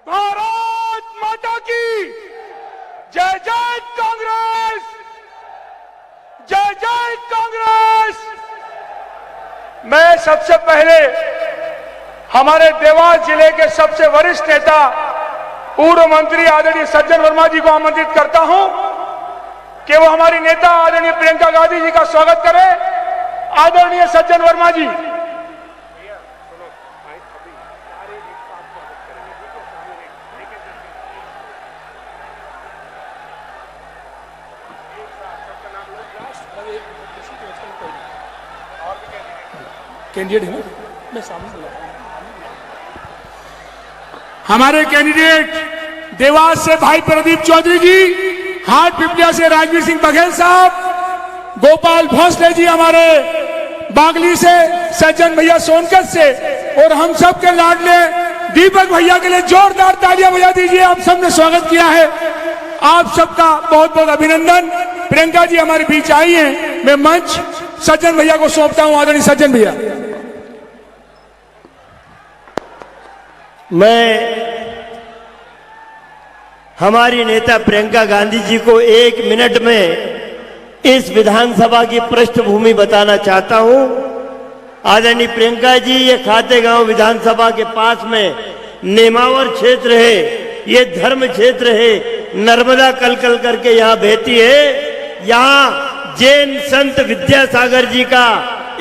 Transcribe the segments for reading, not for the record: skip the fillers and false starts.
भारत माता की जय जय कांग्रेस, जय जय कांग्रेस। मैं सबसे पहले हमारे देवास जिले के सबसे वरिष्ठ नेता पूर्व मंत्री आदरणीय सज्जन वर्मा जी को आमंत्रित करता हूं कि वो हमारी नेता आदरणीय प्रियंका गांधी जी का स्वागत करें। आदरणीय सज्जन वर्मा जी। कैंडिडेट है ना, मैं सामने हमारे कैंडिडेट देवास से भाई प्रदीप चौधरी जी, हाट पिपलिया से राजवीर सिंह बघेल साहब, गोपाल भोसले जी हमारे बागली से, सज्जन भैया सोनकत से, और हम सब के लाडले दीपक भैया के लिए जोरदार तालियां बजा दीजिए। आप सबने स्वागत किया है, आप सबका बहुत बहुत अभिनंदन। प्रियंका जी हमारे बीच आई हैं, मैं मंच सज्जन भैया को सौंपता हूं। आदरणीय सज्जन भैया। मैं हमारी नेता प्रियंका गांधी जी को 1 मिनट में इस विधानसभा की पृष्ठभूमि बताना चाहता हूं। आदरणीय प्रियंका जी, ये खातेगांव विधानसभा के पास में नेमावर क्षेत्र है, ये धर्म क्षेत्र है, नर्मदा कल करके यहाँ बहती है। यहाँ जैन संत विद्यासागर जी का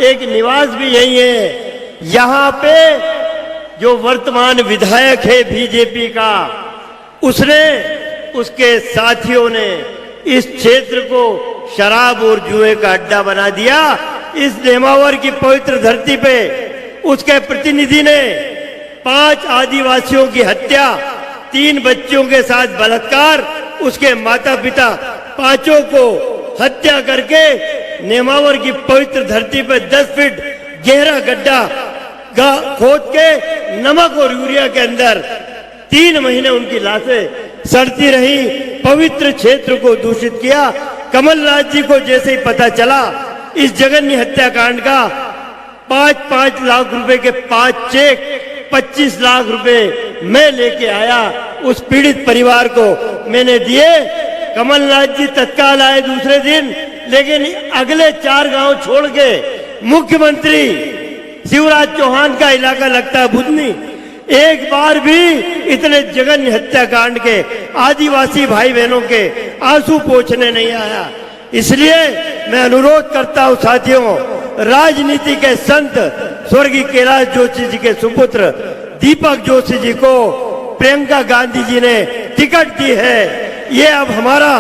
एक निवास भी यही है। यहाँ पे जो वर्तमान विधायक है बीजेपी का, उसने, उसके साथियों ने इस क्षेत्र को शराब और जुए का अड्डा बना दिया। इस नेमावर की पवित्र धरती पे उसके प्रतिनिधि ने 5 आदिवासियों की हत्या, 3 बच्चों के साथ बलात्कार, उसके माता पिता 5 को हत्या करके नेमावर की पवित्र धरती पे 10 फीट गहरा गड्ढा खोद के नमक और यूरिया के अंदर 3 महीने उनकी लाशें सड़ती रही, पवित्र क्षेत्र को दूषित किया। कमलनाथ जी को जैसे ही पता चला इस जघन्य हत्याकांड का, 5-5 लाख रुपए के 5 चेक 25 लाख रुपए मैं लेके आया, उस पीड़ित परिवार को मैंने दिए। कमलनाथ जी तत्काल आए दूसरे दिन, लेकिन अगले 4 गांव छोड़ के मुख्यमंत्री शिवराज चौहान का इलाका लगता है बुधनी, एक बार भी इतने जघन्य हत्याकांड के आदिवासी भाई बहनों के आंसू पोंछने नहीं आया। इसलिए मैं अनुरोध करता हूं साथियों, राजनीति के संत स्वर्गीय कैलाश जोशी जी के सुपुत्र दीपक जोशी जी को प्रियंका गांधी जी ने टिकट दी है। ये अब हमारा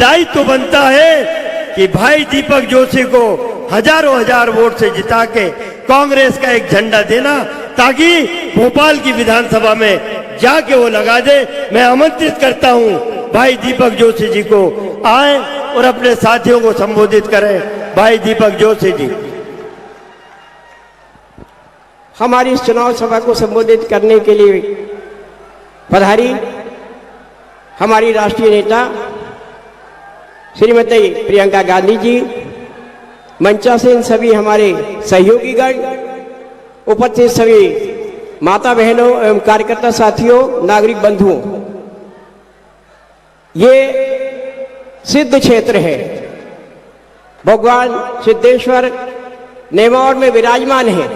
दायित्व बनता है कि भाई दीपक जोशी को हजारों हजार वोट से जिता के कांग्रेस का एक झंडा देना, ताकि भोपाल की विधानसभा में जाके वो लगा दे। मैं आमंत्रित करता हूं भाई दीपक जोशी जी को आए और अपने साथियों को संबोधित करें। भाई दीपक जोशी जी हमारी इस चुनाव सभा को संबोधित करने के लिए पधारी हमारी राष्ट्रीय नेता श्रीमती प्रियंका गांधी जी, मंचासीन सभी हमारे सहयोगीगण, उपस्थित सभी माता बहनों एवं कार्यकर्ता साथियों, नागरिक बंधुओं, ये सिद्ध क्षेत्र है। भगवान सिद्धेश्वर नेमावर में विराजमान है।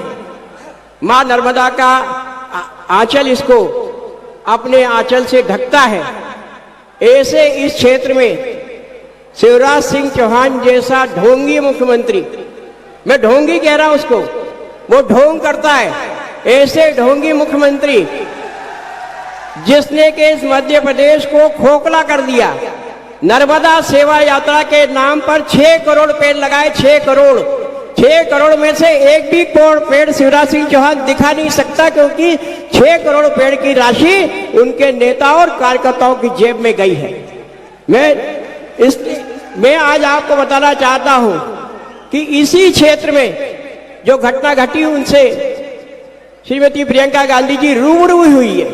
मां नर्मदा का आंचल इसको अपने आंचल से ढकता है। ऐसे इस क्षेत्र में शिवराज सिंह चौहान जैसा ढोंगी मुख्यमंत्री, मैं ढोंगी कह रहा हूं उसको, वो ढोंग करता है, ऐसे ढोंगी मुख्यमंत्री जिसने के इस मध्य प्रदेश को खोखला कर दिया। नर्मदा सेवा यात्रा के नाम पर 6 करोड़ पेड़ लगाए, 6 करोड़ में से एक भी पेड़ शिवराज सिंह चौहान दिखा नहीं सकता, क्योंकि 6 करोड़ पेड़ की राशि उनके नेताओं और कार्यकर्ताओं की जेब में गई है। मैं आज आपको बताना चाहता हूं कि इसी क्षेत्र में जो घटना घटी उनसे श्रीमती प्रियंका गांधी जी रूबरू हुई है।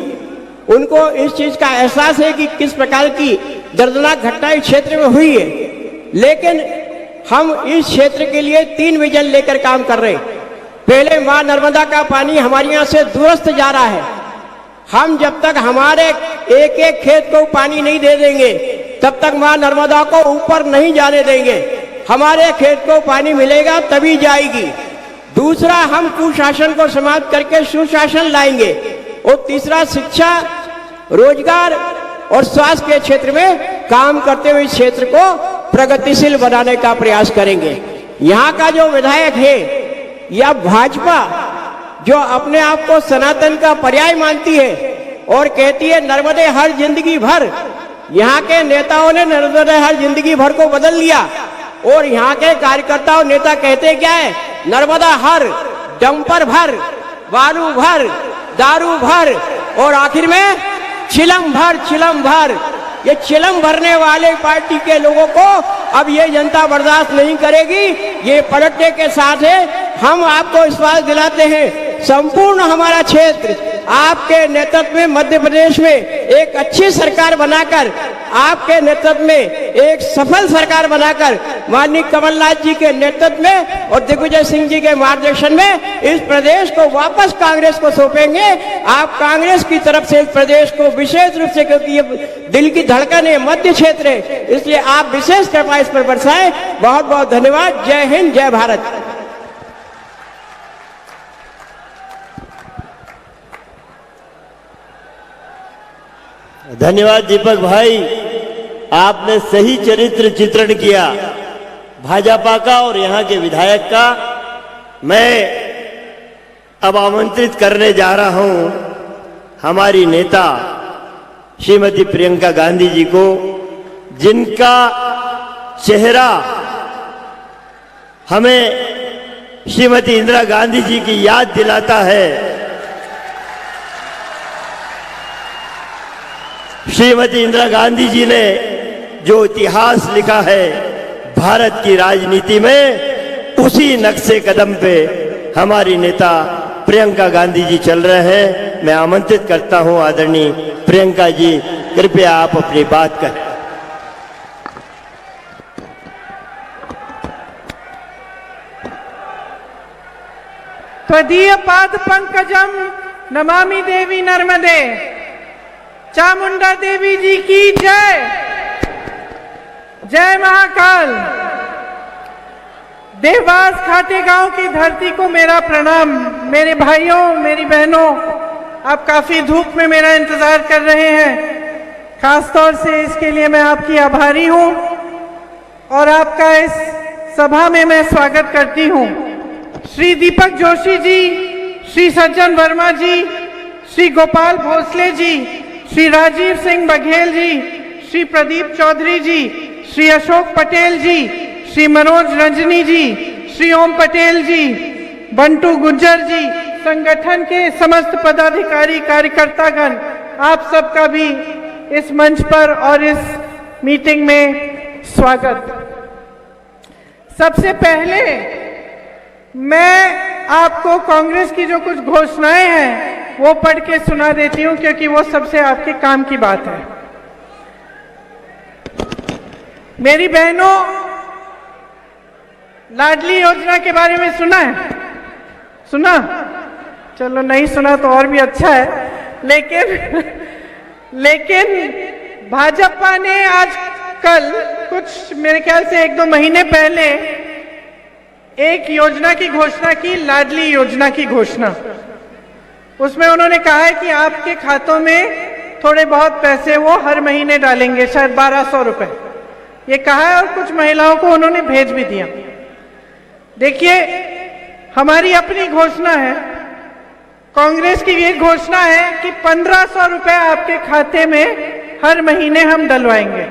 उनको इस चीज का एहसास है कि किस प्रकार की दर्दनाक घटना इस क्षेत्र में हुई है। लेकिन हम इस क्षेत्र के लिए 3 विजन लेकर काम कर रहे हैं। पहले मां नर्मदा का पानी हमारे यहाँ से दूरस्थ जा रहा है, हम जब तक हमारे एक एक खेत को पानी नहीं दे देंगे तब तक मां नर्मदा को ऊपर नहीं जाने देंगे। हमारे खेत को पानी मिलेगा तभी जाएगी। दूसरा, हम कुशासन को समाप्त करके सुशासन लाएंगे। और तीसरा, शिक्षा, रोजगार और स्वास्थ्य के क्षेत्र में काम करते हुए इस क्षेत्र को प्रगतिशील बनाने का प्रयास करेंगे। यहाँ का जो विधायक है या भाजपा जो अपने आप को सनातन का पर्याय मानती है और कहती है नर्मदे हर जिंदगी भर, यहाँ के नेताओं ने नर्मदे हर जिंदगी भर को बदल लिया और यहाँ के कार्यकर्ताओं नेता कहते क्या है, नर्मदा हर, डंपर भर, बालू भर, दारू भर और आखिर में चिलम भर, चिलम भर। ये चिलम भरने वाले पार्टी के लोगों को अब ये जनता बर्दाश्त नहीं करेगी। ये पलटने के साथ है। हम आपको विश्वास दिलाते हैं संपूर्ण हमारा क्षेत्र आपके नेतृत्व में मध्य प्रदेश में एक अच्छी सरकार बनाकर, आपके नेतृत्व में एक सफल सरकार बनाकर, माननीय कमलनाथ जी के नेतृत्व में और दिग्विजय सिंह जी के मार्गदर्शन में इस प्रदेश को वापस कांग्रेस को सौंपेंगे। आप कांग्रेस की तरफ से इस प्रदेश को विशेष रूप से, क्योंकि ये दिल की धड़कन है, मध्य क्षेत्र है, इसलिए आप विशेष कृपा इस पर बरसाएं। बहुत बहुत धन्यवाद। जय हिंद, जय भारत। धन्यवाद दीपक भाई, आपने सही चरित्र चित्रण किया भाजपा का और यहाँ के विधायक का। मैं अब आमंत्रित करने जा रहा हूं हमारी नेता श्रीमती प्रियंका गांधी जी को, जिनका चेहरा हमें श्रीमती इंदिरा गांधी जी की याद दिलाता है। श्रीमती इंदिरा गांधी जी ने जो इतिहास लिखा है भारत की राजनीति में, उसी नक्शे कदम पे हमारी नेता प्रियंका गांधी जी चल रहे हैं। मैं आमंत्रित करता हूं आदरणीय प्रियंका जी, कृपया आप अपनी बात करें। त्वदीय पाद पंकजम नमामि देवी नर्मदे। चामुंडा देवी जी की जय। जय महाकाल। देवास खातेगांव की धरती को मेरा प्रणाम। मेरे भाइयों, मेरी बहनों, आप काफी धूप में मेरा इंतजार कर रहे हैं, खासतौर से इसके लिए मैं आपकी आभारी हूं और आपका इस सभा में मैं स्वागत करती हूं। श्री दीपक जोशी जी, श्री सज्जन वर्मा जी, श्री गोपाल भोसले जी, श्री राजीव सिंह बघेल जी, श्री प्रदीप चौधरी जी, श्री अशोक पटेल जी, श्री मनोज रंजनी जी, श्री ओम पटेल जी, बंटू गुज्जर जी, संगठन के समस्त पदाधिकारी कार्यकर्तागण, आप सबका भी इस मंच पर और इस मीटिंग में स्वागत। सबसे पहले मैं आपको कांग्रेस की जो कुछ घोषणाएं हैं वो पढ़ के सुना देती हूं, क्योंकि वो सबसे आपके काम की बात है। मेरी बहनों, लाडली योजना के बारे में सुना है? सुना? चलो, नहीं सुना तो और भी अच्छा है। लेकिन भाजपा ने आज कल कुछ, मेरे ख्याल से 1-2 महीने पहले एक योजना की घोषणा की, लाडली योजना की घोषणा। उसमें उन्होंने कहा है कि आपके खातों में थोड़े बहुत पैसे वो हर महीने डालेंगे, शायद 1200 रुपए ये कहा है, और कुछ महिलाओं को उन्होंने भेज भी दिया। देखिए, हमारी अपनी घोषणा है, कांग्रेस की ये घोषणा है कि 1500 रुपए आपके खाते में हर महीने हम डलवाएंगे।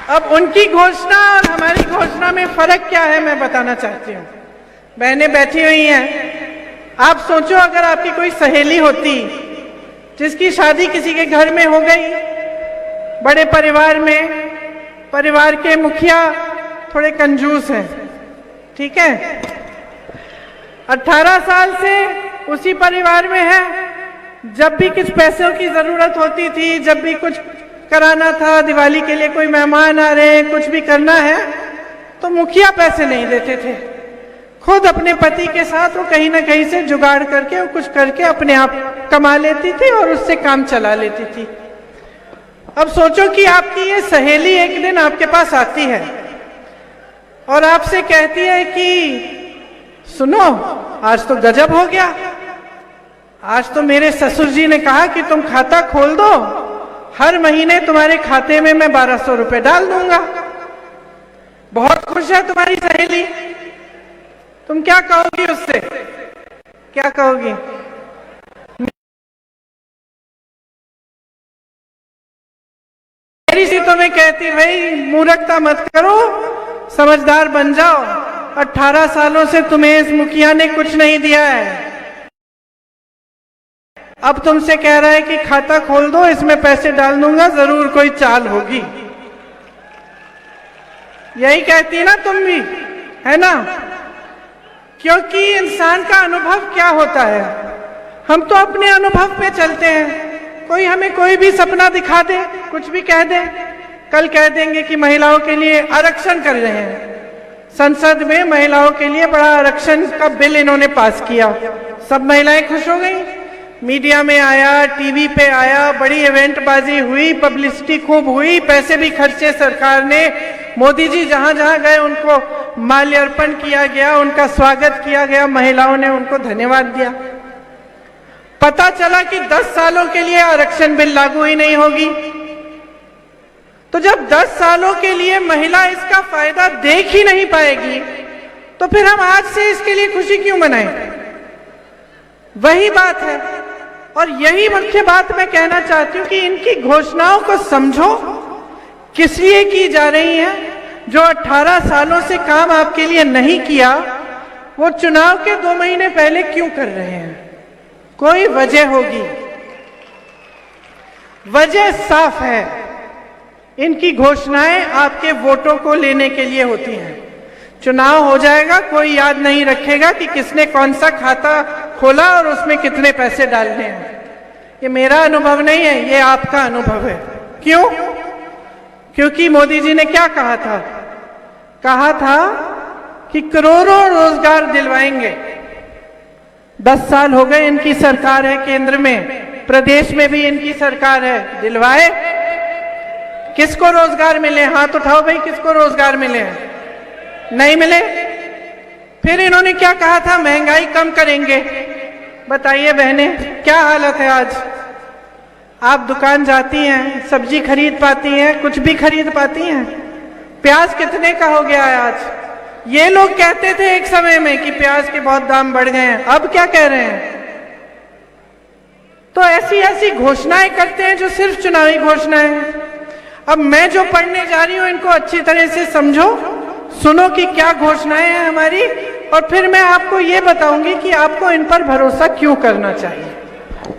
अब उनकी घोषणा और हमारी घोषणा में फर्क क्या है मैं बताना चाहती हूँ। बहनें बैठी हुई हैं, आप सोचो अगर आपकी कोई सहेली होती जिसकी शादी किसी के घर में हो गई, बड़े परिवार में, परिवार के मुखिया थोड़े कंजूस हैं, ठीक है, 18 साल से उसी परिवार में है, जब भी कुछ पैसों की जरूरत होती थी, जब भी कुछ कराना था, दिवाली के लिए कोई मेहमान आ रहे हैं, कुछ भी करना है, तो मुखिया पैसे नहीं देते थे, खुद अपने पति के साथ वो कहीं ना कहीं से जुगाड़ करके और कुछ करके अपने आप कमा लेती थी और उससे काम चला लेती थी। अब सोचो कि आपकी ये सहेली एक दिन आपके पास आती है और आपसे कहती है कि सुनो, आज तो गजब हो गया, आज तो मेरे ससुर जी ने कहा कि तुम खाता खोल दो, हर महीने तुम्हारे खाते में मैं 1200 रुपए डाल दूंगा। बहुत खुश है तुम्हारी सहेली, तुम क्या कहोगी उससे? क्या कहोगी? मेरी सी तुम्हें कहती, भाई मूर्खता मत करो, समझदार बन जाओ, 18 सालों से तुम्हें इस मुखिया ने कुछ नहीं दिया है, अब तुमसे कह रहा है कि खाता खोल दो, इसमें पैसे डाल दूंगा, जरूर कोई चाल होगी। यही कहती ना तुम भी, है ना? क्योंकि इंसान का अनुभव क्या होता है, हम तो अपने अनुभव पे चलते हैं। कोई हमें कोई भी सपना दिखा दे, कुछ भी कह दे, कल कह देंगे कि महिलाओं के लिए आरक्षण कर रहे हैं, संसद में महिलाओं के लिए बड़ा आरक्षण का बिल इन्होंने पास किया, सब महिलाएं खुश हो गई, मीडिया में आया, टीवी पे आया, बड़ी इवेंटबाजी हुई, पब्लिसिटी खूब हुई, पैसे भी खर्चे सरकार ने, मोदी जी जहां जहां गए उनको माल्यार्पण किया गया, उनका स्वागत किया गया, महिलाओं ने उनको धन्यवाद दिया। पता चला कि 10 सालों के लिए आरक्षण बिल लागू ही नहीं होगी। तो जब 10 सालों के लिए महिला इसका फायदा देख ही नहीं पाएगी, तो फिर हम आज से इसके लिए खुशी क्यों मनाएं? वही बात है। और यही मुख्य बात मैं कहना चाहती हूं कि इनकी घोषणाओं को समझो, किस लिए की जा रही है। जो 18 सालों से काम आपके लिए नहीं किया, वो चुनाव के 2 महीने पहले क्यों कर रहे हैं? कोई वजह होगी, वजह साफ है। इनकी घोषणाएं आपके वोटों को लेने के लिए होती हैं। चुनाव हो जाएगा, कोई याद नहीं रखेगा कि किसने कौन सा खाता खोला और उसमें कितने पैसे डालने हैं। ये मेरा अनुभव नहीं है, ये आपका अनुभव है। क्यों? क्योंकि मोदी जी ने क्या कहा था? कहा था कि करोड़ों रोजगार दिलवाएंगे। 10 साल हो गए इनकी सरकार है केंद्र में, प्रदेश में भी इनकी सरकार है, दिलवाए? किसको रोजगार मिले? हाथ उठाओ भाई, किसको रोजगार मिले हैं? नहीं मिले। फिर इन्होंने क्या कहा था? महंगाई कम करेंगे। बताइए बहनें, क्या हालत है आज? आप दुकान जाती हैं, सब्जी खरीद पाती हैं, कुछ भी खरीद पाती हैं? प्याज कितने का हो गया है आज? ये लोग कहते थे एक समय में कि प्याज के बहुत दाम बढ़ गए हैं, अब क्या कह रहे हैं? तो ऐसी ऐसी घोषणाएं करते हैं जो सिर्फ चुनावी घोषणाएं हैं। अब मैं जो पढ़ने जा रही हूं, इनको अच्छी तरह से समझो, सुनो कि क्या घोषणाएं हैं हमारी, और फिर मैं आपको ये बताऊंगी कि आपको इन पर भरोसा क्यों करना चाहिए।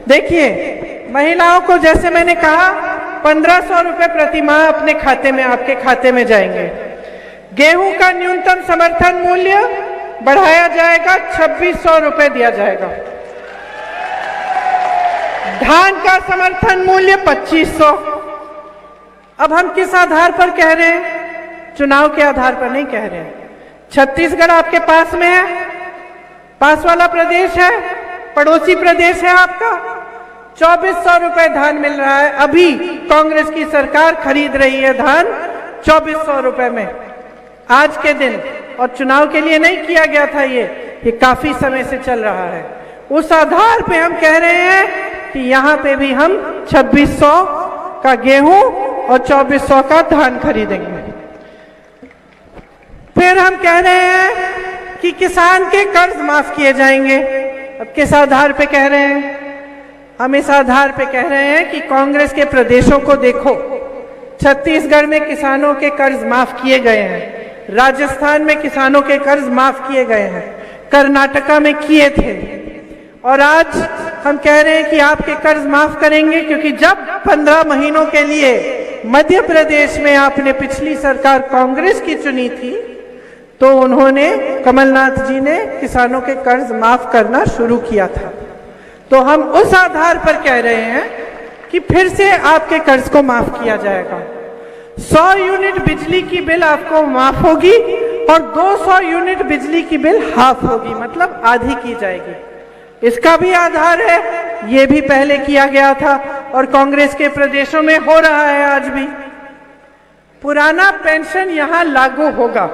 देखिए, महिलाओं को जैसे मैंने कहा 1500 रुपए प्रति माह अपने खाते में, आपके खाते में जाएंगे। गेहूं का न्यूनतम समर्थन मूल्य बढ़ाया जाएगा, 2600 रुपए दिया जाएगा। धान का समर्थन मूल्य 2500। अब हम किस आधार पर कह रहे हैं? चुनाव के आधार पर नहीं कह रहे हैं। छत्तीसगढ़ आपके पास में है, पास वाला प्रदेश है, पड़ोसी प्रदेश है आपका। 2400 रुपए धान मिल रहा है। अभी कांग्रेस की सरकार खरीद रही है धान 2400 रुपए में आज के दिन, और चुनाव के लिए नहीं किया गया था, ये काफी समय से चल रहा है। उस आधार पे हम कह रहे हैं कि यहाँ पे भी हम 2600 का गेहूं और 2400 का धान खरीदेंगे। फिर हम कह रहे हैं कि किसान के कर्ज माफ किए जाएंगे। अब किस आधार पे कह रहे हैं? हम इस आधार पे कह रहे हैं कि कांग्रेस के प्रदेशों को देखो, छत्तीसगढ़ में किसानों के कर्ज माफ किए गए हैं, राजस्थान में किसानों के कर्ज माफ किए गए हैं, कर्नाटका में किए थे, और आज हम कह रहे हैं कि आपके कर्ज माफ करेंगे। क्योंकि जब 15 महीनों के लिए मध्य प्रदेश में आपने पिछली सरकार कांग्रेस की चुनी थी, तो उन्होंने, कमलनाथ जी ने किसानों के कर्ज माफ करना शुरू किया था। तो हम उस आधार पर कह रहे हैं कि फिर से आपके कर्ज को माफ किया जाएगा। 100 यूनिट बिजली की बिल आपको माफ होगी, और 200 यूनिट बिजली की बिल हाफ होगी, मतलब आधी की जाएगी। इसका भी आधार है, ये भी पहले किया गया था और कांग्रेस के प्रदेशों में हो रहा है आज भी। पुराना पेंशन यहां लागू होगा।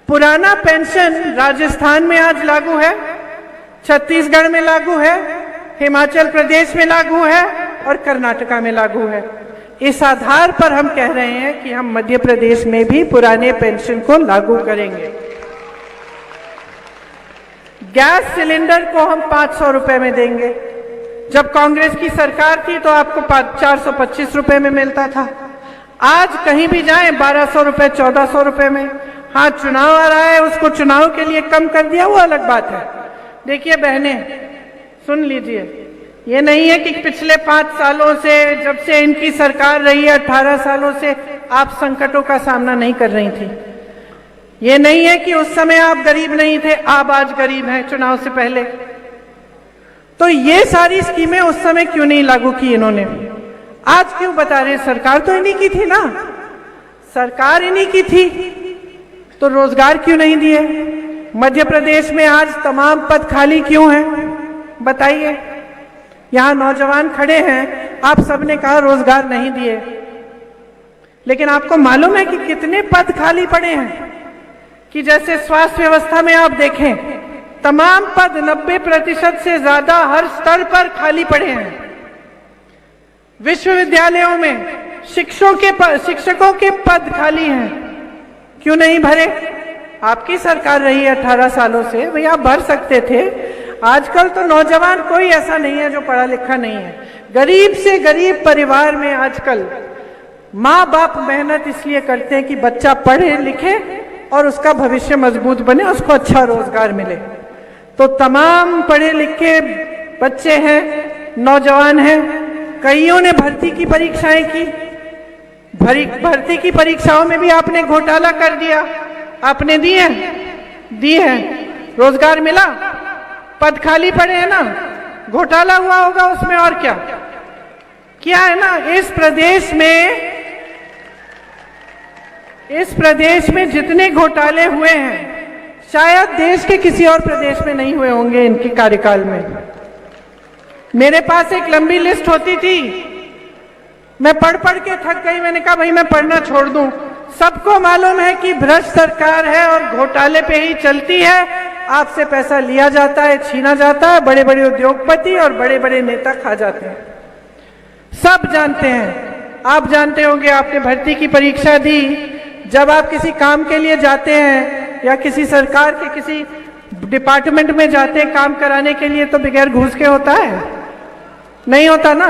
पुराना पेंशन राजस्थान में आज लागू है, छत्तीसगढ़ में लागू है, हिमाचल प्रदेश में लागू है और कर्नाटका में लागू है। इस आधार पर हम कह रहे हैं कि हम मध्य प्रदेश में भी पुराने पेंशन को लागू करेंगे। गैस सिलेंडर को हम 500 रुपए में देंगे। जब कांग्रेस की सरकार थी तो आपको 425 रुपए में मिलता था। आज कहीं भी जाएं 1200 रुपए, 1400 रुपए में। हाँ, चुनाव आ रहा है, उसको चुनाव के लिए कम कर दिया, वो अलग बात है। देखिए बहनें, सुन लीजिए, ये नहीं है कि पिछले 5 सालों से, जब से इनकी सरकार रही है, 18 सालों से आप संकटों का सामना नहीं कर रही थी। ये नहीं है कि उस समय आप गरीब नहीं थे, आप आज गरीब हैं चुनाव से पहले। तो ये सारी स्कीमें उस समय क्यों नहीं लागू की इन्होंने? आज क्यों बता रहे हैं? सरकार तो इन्हीं की थी ना, सरकार इन्हीं की थी, तो रोजगार क्यों नहीं दिए? मध्य प्रदेश में आज तमाम पद खाली क्यों हैं? बताइए। यहां नौजवान खड़े हैं, आप सबने कहा रोजगार नहीं दिए, लेकिन आपको मालूम है कि कितने पद खाली पड़े हैं? कि जैसे स्वास्थ्य व्यवस्था में आप देखें, तमाम पद 90% से ज्यादा हर स्तर पर खाली पड़े हैं। विश्वविद्यालयों में शिक्षकों के पद खाली हैं, क्यों नहीं भरे? आपकी सरकार रही है 18 सालों से, भैया आप भर सकते थे। आजकल तो नौजवान कोई ऐसा नहीं है जो पढ़ा लिखा नहीं है। गरीब से गरीब परिवार में आजकल माँ बाप मेहनत इसलिए करते हैं कि बच्चा पढ़े लिखे और उसका भविष्य मजबूत बने, उसको अच्छा रोजगार मिले। तो तमाम पढ़े लिखे बच्चे हैं, नौजवान हैं, कईयों ने भर्ती की परीक्षाएं की। भर्ती की परीक्षाओं में भी आपने घोटाला कर दिया, आपने दिए हैं। रोजगार मिला? पद खाली पड़े हैं ना, घोटाला हुआ होगा उसमें, और क्या है ना। इस प्रदेश में जितने घोटाले हुए हैं शायद देश के किसी और प्रदेश में नहीं हुए होंगे इनके कार्यकाल में। मेरे पास एक लंबी लिस्ट होती थी, मैं पढ़ के थक गई, मैंने कहा भाई मैं पढ़ना छोड़ दूं। सबको मालूम है कि भ्रष्ट सरकार है और घोटाले पे ही चलती है। आपसे पैसा लिया जाता है, छीना जाता है, बड़े बड़े उद्योगपति और बड़े बड़े नेता खा जाते हैं, सब जानते हैं। आप जानते होंगे, आपने भर्ती की परीक्षा दी, जब आप किसी काम के लिए जाते हैं या किसी सरकार के किसी डिपार्टमेंट में जाते हैं काम कराने के लिए, तो बगैर घूस के होता है? नहीं होता ना।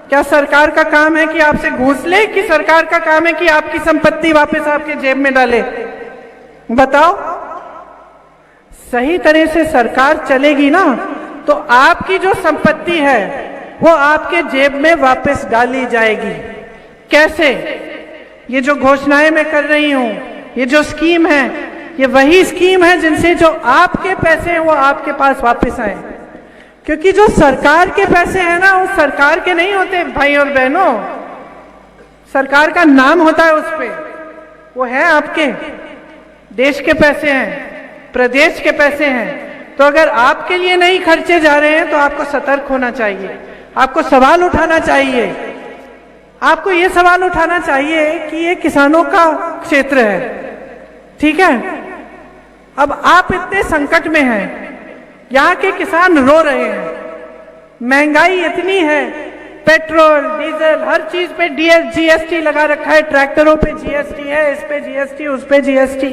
क्या सरकार का काम है कि आपसे घूस ले, कि सरकार का काम है कि आपकी संपत्ति वापस आपके जेब में डाले? बताओ। सही तरह से सरकार चलेगी ना तो आपकी जो संपत्ति है वो आपके जेब में वापस डाली जाएगी। कैसे? ये जो घोषणाएं मैं कर रही हूं, ये जो स्कीम है, ये वही स्कीम है जिनसे जो आपके पैसे हैं वो आपके पास वापस आए। क्योंकि जो सरकार के पैसे हैं ना, वो सरकार के नहीं होते भाई और बहनों, सरकार का नाम होता है उस पे, वो है आपके देश के पैसे हैं, प्रदेश के पैसे हैं। तो अगर आपके लिए नहीं खर्चे जा रहे हैं तो आपको सतर्क होना चाहिए, आपको सवाल उठाना चाहिए। आपको ये सवाल उठाना चाहिए कि ये किसानों का क्षेत्र है, ठीक है? अब आप इतने संकट में हैं, यहाँ के किसान रो रहे हैं, महंगाई इतनी है, पेट्रोल डीजल हर चीज पे जीएसटी लगा रखा है, ट्रैक्टरों पे जीएसटी है, इस पे जीएसटी, उस पे जीएसटी,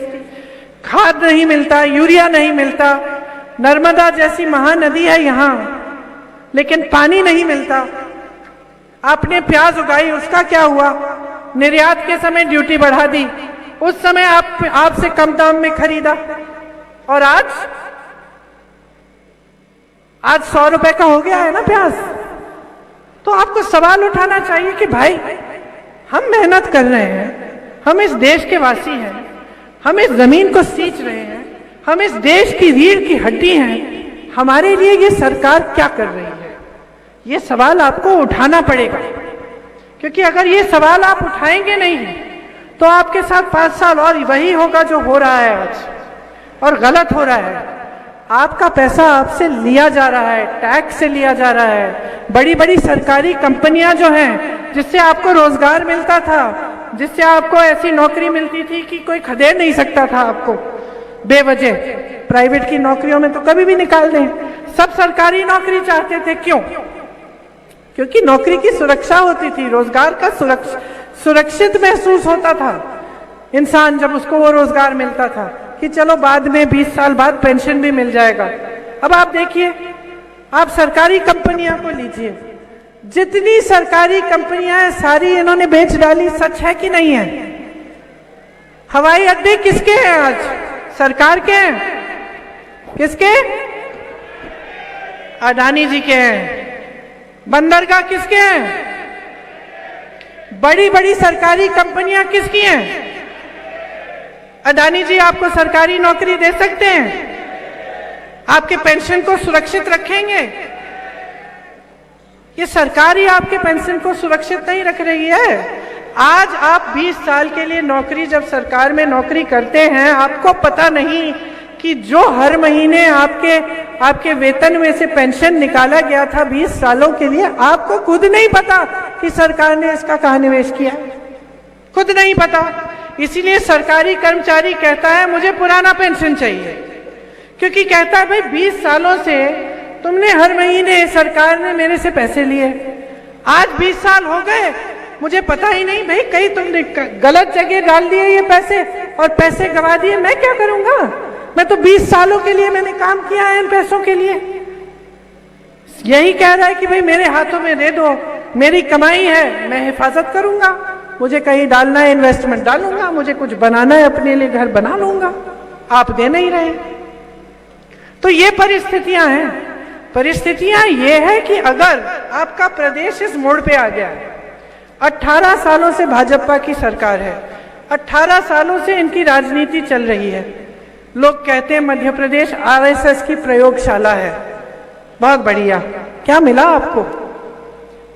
खाद नहीं मिलता, यूरिया नहीं मिलता। नर्मदा जैसी महानदी है यहाँ, लेकिन पानी नहीं मिलता। आपने प्याज उगाई, उसका क्या हुआ? निर्यात के समय ड्यूटी बढ़ा दी, उस समय आपसे कम दाम में खरीदा, और आज 100 रुपए का हो गया है ना प्याज। तो आपको सवाल उठाना चाहिए कि भाई हम मेहनत कर रहे हैं, हम इस देश के वासी हैं, हम इस जमीन को सींच रहे हैं, हम इस देश की रीढ़ की हड्डी हैं, हमारे लिए ये सरकार क्या कर रही है? ये सवाल आपको उठाना पड़ेगा। क्योंकि अगर ये सवाल आप उठाएंगे नहीं तो आपके साथ 5 साल और वही होगा जो हो रहा है आज, और गलत हो रहा है। आपका पैसा आपसे लिया जा रहा है, टैक्स से लिया जा रहा है। बड़ी बड़ी सरकारी कंपनियां जो हैं, जिससे आपको रोजगार मिलता था, जिससे आपको ऐसी नौकरी मिलती थी कि कोई खदेड़ नहीं सकता था आपको बेवजह। प्राइवेट की नौकरियों में तो कभी भी निकाल दें, सब सरकारी नौकरी चाहते थे। क्यों? क्योंकि नौकरी की सुरक्षा होती थी, रोजगार का सुरक्षित महसूस होता था इंसान जब उसको वो रोजगार मिलता था कि चलो बाद में 20 साल बाद पेंशन भी मिल जाएगा। अब आप देखिए, आप सरकारी कंपनियां को लीजिए, जितनी सरकारी कंपनियां हैं सारी इन्होंने बेच डाली। सच है कि नहीं है? हवाई अड्डे किसके हैं आज? सरकार के हैं। किसके? अडानी जी के हैं। बंदरगाह किसके हैं? बड़ी बड़ी सरकारी कंपनियां किसकी हैं? अडानी जी आपको सरकारी नौकरी दे सकते हैं? आपके पेंशन को सुरक्षित रखेंगे? ये सरकार ही आपके पेंशन को सुरक्षित नहीं रख रही है। आज आप 20 साल के लिए नौकरी जब सरकार में नौकरी करते हैं, आपको पता नहीं कि जो हर महीने आपके वेतन में से पेंशन निकाला गया था 20 सालों के लिए, आपको खुद नहीं पता कि सरकार ने इसका कहाँ निवेश किया, खुद नहीं पता। इसीलिए सरकारी कर्मचारी कहता है मुझे पुराना पेंशन चाहिए, क्योंकि कहता है भाई 20 सालों से तुमने हर महीने सरकार ने मेरे से पैसे लिए, आज 20 साल हो गए, मुझे पता ही नहीं भाई, कहीं तुमने गलत जगह डाल दिए ये पैसे और पैसे गवा दिए, मैं क्या करूंगा? मैं तो 20 सालों के लिए मैंने काम किया है इन पैसों के लिए। यही कह रहा है कि भाई मेरे हाथों में दे दो, मेरी कमाई है, मैं हिफाजत करूंगा, मुझे कहीं डालना है इन्वेस्टमेंट डालूंगा, मुझे कुछ बनाना है अपने लिए घर बना लूंगा। आप दे नहीं रहे। तो ये परिस्थितियां हैं। परिस्थितियां ये है कि अगर आपका प्रदेश इस मोड़ पे आ गया, 18 सालों से भाजपा की सरकार है, 18 सालों से इनकी राजनीति चल रही है। लोग कहते हैं मध्य प्रदेश आरएसएस की प्रयोगशाला है। बहुत बढ़िया। क्या मिला आपको?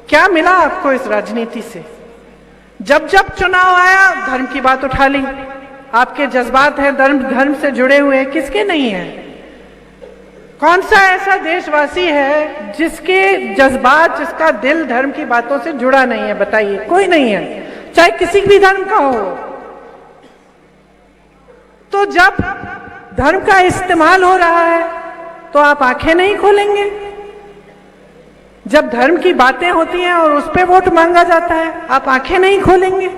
क्या मिला आपको इस राजनीति से? जब जब चुनाव आया धर्म की बात उठा ली। आपके जज्बात हैं धर्म से जुड़े हुए, किसके नहीं है? कौन सा ऐसा देशवासी है जिसके जज्बात, जिसका दिल धर्म की बातों से जुड़ा नहीं है? बताइए, कोई नहीं है, चाहे किसी भी धर्म का हो। तो जब धर्म का इस्तेमाल हो रहा है तो आप आंखें नहीं खोलेंगे? जब धर्म की बातें होती हैं और उस पे वोट मांगा जाता है, आप आंखें नहीं खोलेंगे?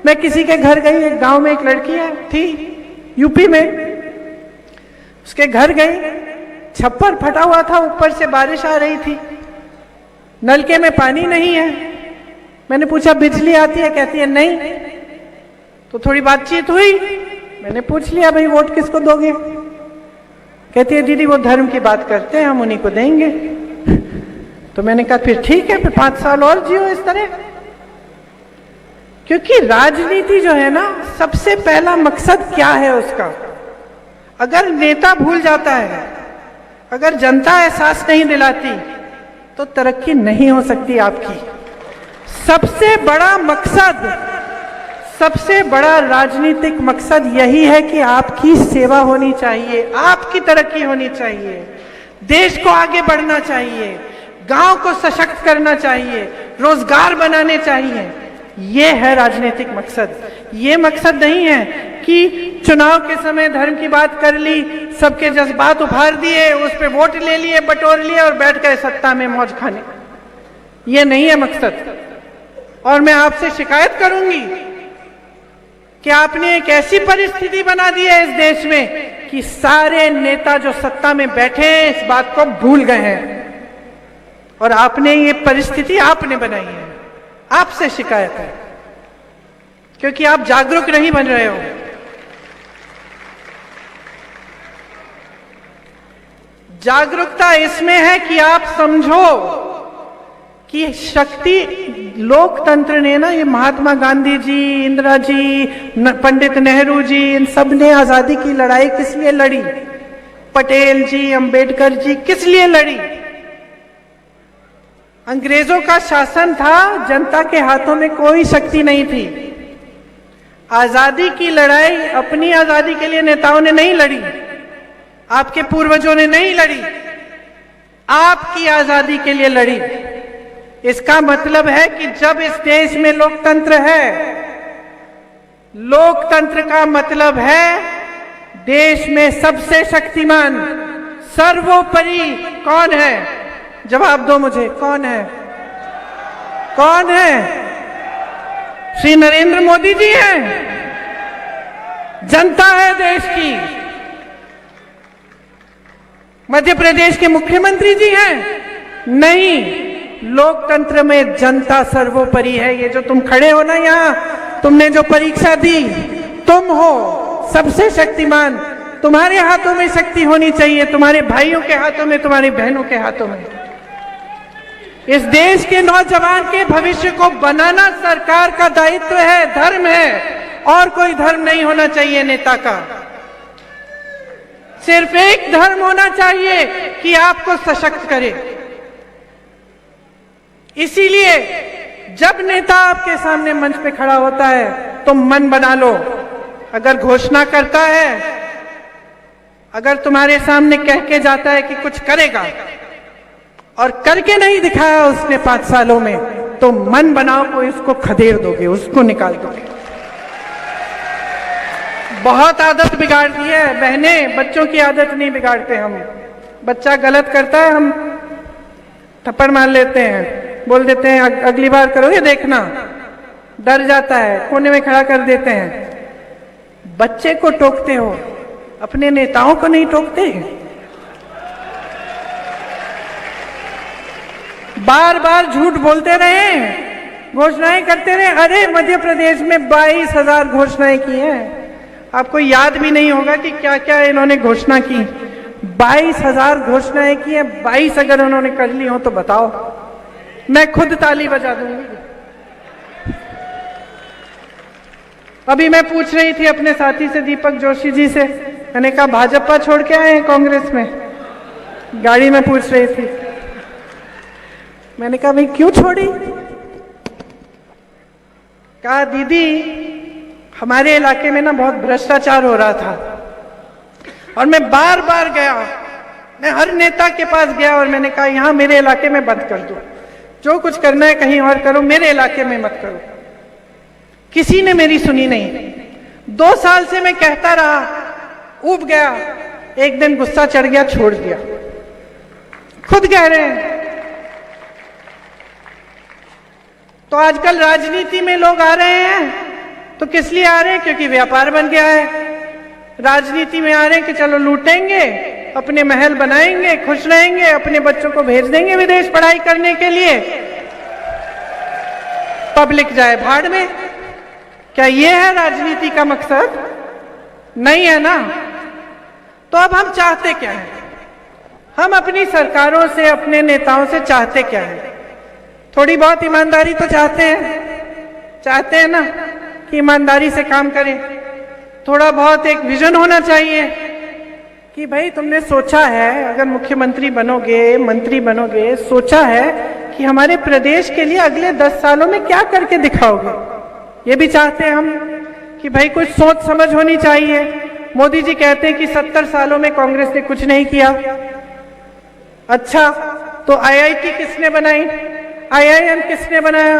मैं किसी के घर गई, एक गांव में एक लड़की है थी यूपी में, उसके घर गई, छप्पर फटा हुआ था, ऊपर से बारिश आ रही थी, नलके में पानी नहीं है। मैंने पूछा बिजली आती है? कहती है नहीं। तो थोड़ी बातचीत हुई, मैंने पूछ लिया भाई वोट किसको दोगे? कहती है दीदी वो धर्म की बात करते हैं, हम उन्हीं को देंगे। तो मैंने कहा फिर ठीक है, फिर 5 साल और जियो इस तरह। क्योंकि राजनीति जो है ना, सबसे पहला मकसद क्या है उसका? अगर नेता भूल जाता है, अगर जनता एहसास नहीं दिलाती, तो तरक्की नहीं हो सकती आपकी। सबसे बड़ा मकसद, सबसे बड़ा राजनीतिक मकसद यही है कि आपकी सेवा होनी चाहिए, आपकी तरक्की होनी चाहिए, देश को आगे बढ़ना चाहिए, गांव को सशक्त करना चाहिए, रोजगार बनाने चाहिए। ये है राजनीतिक मकसद। ये मकसद नहीं है कि चुनाव के समय धर्म की बात कर ली, सबके जज्बात उभार दिए, उस पे वोट ले लिए, बटोर लिए और बैठ गए सत्ता में मौज खाने। ये नहीं है मकसद। और मैं आपसे शिकायत करूंगी कि आपने एक ऐसी परिस्थिति बना दी है इस देश में कि सारे नेता जो सत्ता में बैठे हैं इस बात को भूल गए हैं, और आपने ये परिस्थिति आपने बनाई है। आपसे शिकायत है, क्योंकि आप जागरूक नहीं बन रहे हो। जागरूकता इसमें है कि आप समझो कि शक्ति, लोकतंत्र ने ना, ये महात्मा गांधी जी, इंदिरा जी, पंडित नेहरू जी, इन सब ने आजादी की लड़ाई किस लिए लड़ी? पटेल जी, अंबेडकर जी किस लिए लड़ी? अंग्रेजों का शासन था, जनता के हाथों में कोई शक्ति नहीं थी। आजादी की लड़ाई अपनी आजादी के लिए नेताओं ने नहीं लड़ी, आपके पूर्वजों ने नहीं लड़ी, आपकी आजादी के लिए लड़ी। इसका मतलब है कि जब इस देश में लोकतंत्र है, लोकतंत्र का मतलब है देश में सबसे शक्तिमान, सर्वोपरि कौन है? जवाब दो मुझे, कौन है? कौन है? श्री नरेंद्र मोदी जी हैं। जनता है देश की। मध्य प्रदेश के मुख्यमंत्री जी हैं? नहीं, लोकतंत्र में जनता सर्वोपरि है। ये जो तुम खड़े हो ना यहां, तुमने जो परीक्षा दी, तुम हो सबसे शक्तिमान। तुम्हारे हाथों में शक्ति होनी चाहिए, तुम्हारे भाइयों के हाथों में, तुम्हारी बहनों के हाथों में। इस देश के नौजवान के भविष्य को बनाना सरकार का दायित्व है, धर्म है, और कोई धर्म नहीं होना चाहिए नेता का। सिर्फ एक धर्म होना चाहिए कि आपको सशक्त करे। इसीलिए जब नेता आपके सामने मंच पे खड़ा होता है तो मन बना लो, अगर घोषणा करता है, अगर तुम्हारे सामने कह के जाता है कि कुछ करेगा और करके नहीं दिखाया उसने 5 सालों में, तो मन बनाओ को इसको खदेड़ दोगे, उसको निकाल दोगे। बहुत आदत बिगाड़ दी है बहने, बच्चों की आदत नहीं बिगाड़ते हम। बच्चा गलत करता है, हम थप्पड़ मार लेते हैं, बोल देते हैं अगली बार करोगे देखना, डर जाता है, कोने में खड़ा कर देते हैं। बच्चे को टोकते हो, अपने नेताओं को नहीं टोकते। बार बार झूठ बोलते रहे, घोषणाएं करते रहे। अरे मध्य प्रदेश में 22,000 घोषणाएं की हैं। आपको याद भी नहीं होगा कि क्या क्या इन्होंने घोषणा की। 22,000 घोषणाएं की हैं। 22 अगर उन्होंने कर ली हो तो बताओ, मैं खुद ताली बजा दूंगी। अभी मैं पूछ रही थी अपने साथी से, दीपक जोशी जी से, मैंने कहा भाजपा छोड़ के आए हैं कांग्रेस में? गाड़ी में पूछ रही थी। मैंने कहा भाई क्यों छोड़ी? कहा दीदी हमारे इलाके में ना बहुत भ्रष्टाचार हो रहा था और मैं बार बार गया, मैं हर नेता के पास गया और मैंने कहा यहां मेरे इलाके में बंद कर दो, जो कुछ करना है कहीं और करो, मेरे इलाके में मत करो। किसी ने मेरी सुनी नहीं। 2 साल से मैं कहता रहा, ऊब गया, एक दिन गुस्सा चढ़ गया, छोड़ दिया। खुद कह रहे हैं। तो आजकल राजनीति में लोग आ रहे हैं तो किस लिए आ रहे हैं? क्योंकि व्यापार बन गया है। राजनीति में आ रहे हैं कि चलो लूटेंगे, अपने महल बनाएंगे, खुश रहेंगे, अपने बच्चों को भेज देंगे विदेश पढ़ाई करने के लिए, पब्लिक जाए भाड़ में। क्या ये है राजनीति का मकसद? नहीं है ना। तो अब हम चाहते क्या है? हम अपनी सरकारों से, अपने नेताओं से चाहते क्या है? थोड़ी बहुत ईमानदारी तो चाहते हैं ना कि ईमानदारी से काम करें। थोड़ा बहुत एक विजन होना चाहिए कि भाई तुमने सोचा है, अगर मुख्यमंत्री बनोगे, मंत्री बनोगे, सोचा है कि हमारे प्रदेश के लिए अगले 10 सालों में क्या करके दिखाओगे। ये भी चाहते हैं हम कि भाई कुछ सोच समझ होनी चाहिए। मोदी जी कहते हैं कि 70 सालों में कांग्रेस ने कुछ नहीं किया। अच्छा, तो आईआईटी किसने बनाई? आईआईएम किसने बनाया?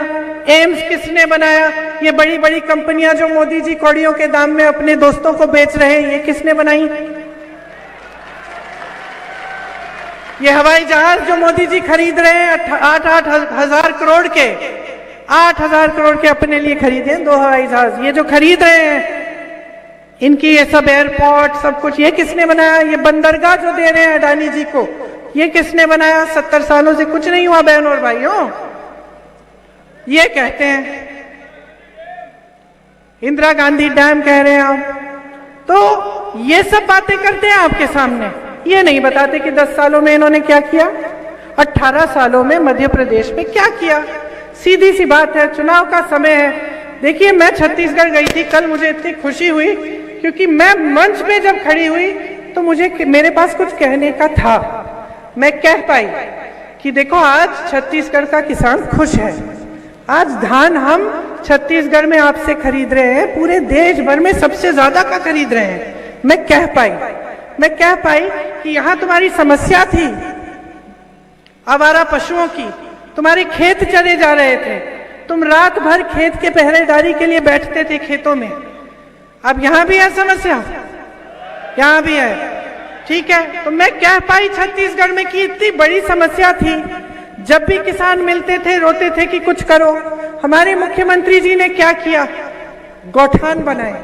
एम्स किसने बनाया? ये बड़ी बड़ी कंपनियां जो मोदी जी कौड़ियों के दाम में अपने दोस्तों को बेच रहे हैं, ये किसने बनाई? ये हवाई जहाज जो मोदी जी खरीद रहे हैं 8-8 हजार करोड़ के, 8,000 करोड़ के अपने लिए खरीदे हैं 2 हवाई जहाज। ये जो खरीद रहे हैं, इनकी ये सब एयरपोर्ट सब कुछ, ये किसने बनाया? ये बंदरगाह जो दे रहे हैं अडानी जी को, ये किसने बनाया? 70 सालों से कुछ नहीं हुआ बहनों और भाइयों। ये कहते हैं इंदिरा गांधी डैम कह रहे हैं आप, तो ये सब बातें करते हैं आपके सामने। ये नहीं बताते कि 10 सालों में इन्होंने क्या किया, 18 सालों में मध्य प्रदेश में क्या किया। सीधी सी बात है, चुनाव का समय है। देखिए मैं छत्तीसगढ़ गई थी, कल मुझे इतनी खुशी हुई क्योंकि मैं मंच पे जब खड़ी हुई तो मेरे पास कुछ कहने का था। मैं कह पाई कि देखो आज छत्तीसगढ़ का किसान खुश है, आज धान हम छत्तीसगढ़ में आपसे खरीद रहे हैं, पूरे देश भर में सबसे ज्यादा का खरीद रहे हैं। मैं कह पाई कि यहाँ तुम्हारी समस्या थी आवारा पशुओं की, तुम्हारे खेत चले जा रहे थे, तुम रात भर खेत के पहरेदारी के लिए बैठते थे खेतों में। अब यहाँ भी है समस्या, यहाँ भी है, ठीक है। तो मैं कह पाई छत्तीसगढ़ में कि इतनी बड़ी समस्या थी, जब भी किसान मिलते थे रोते थे कि कुछ करो। हमारे मुख्यमंत्री जी ने क्या किया, गौठान बनाए,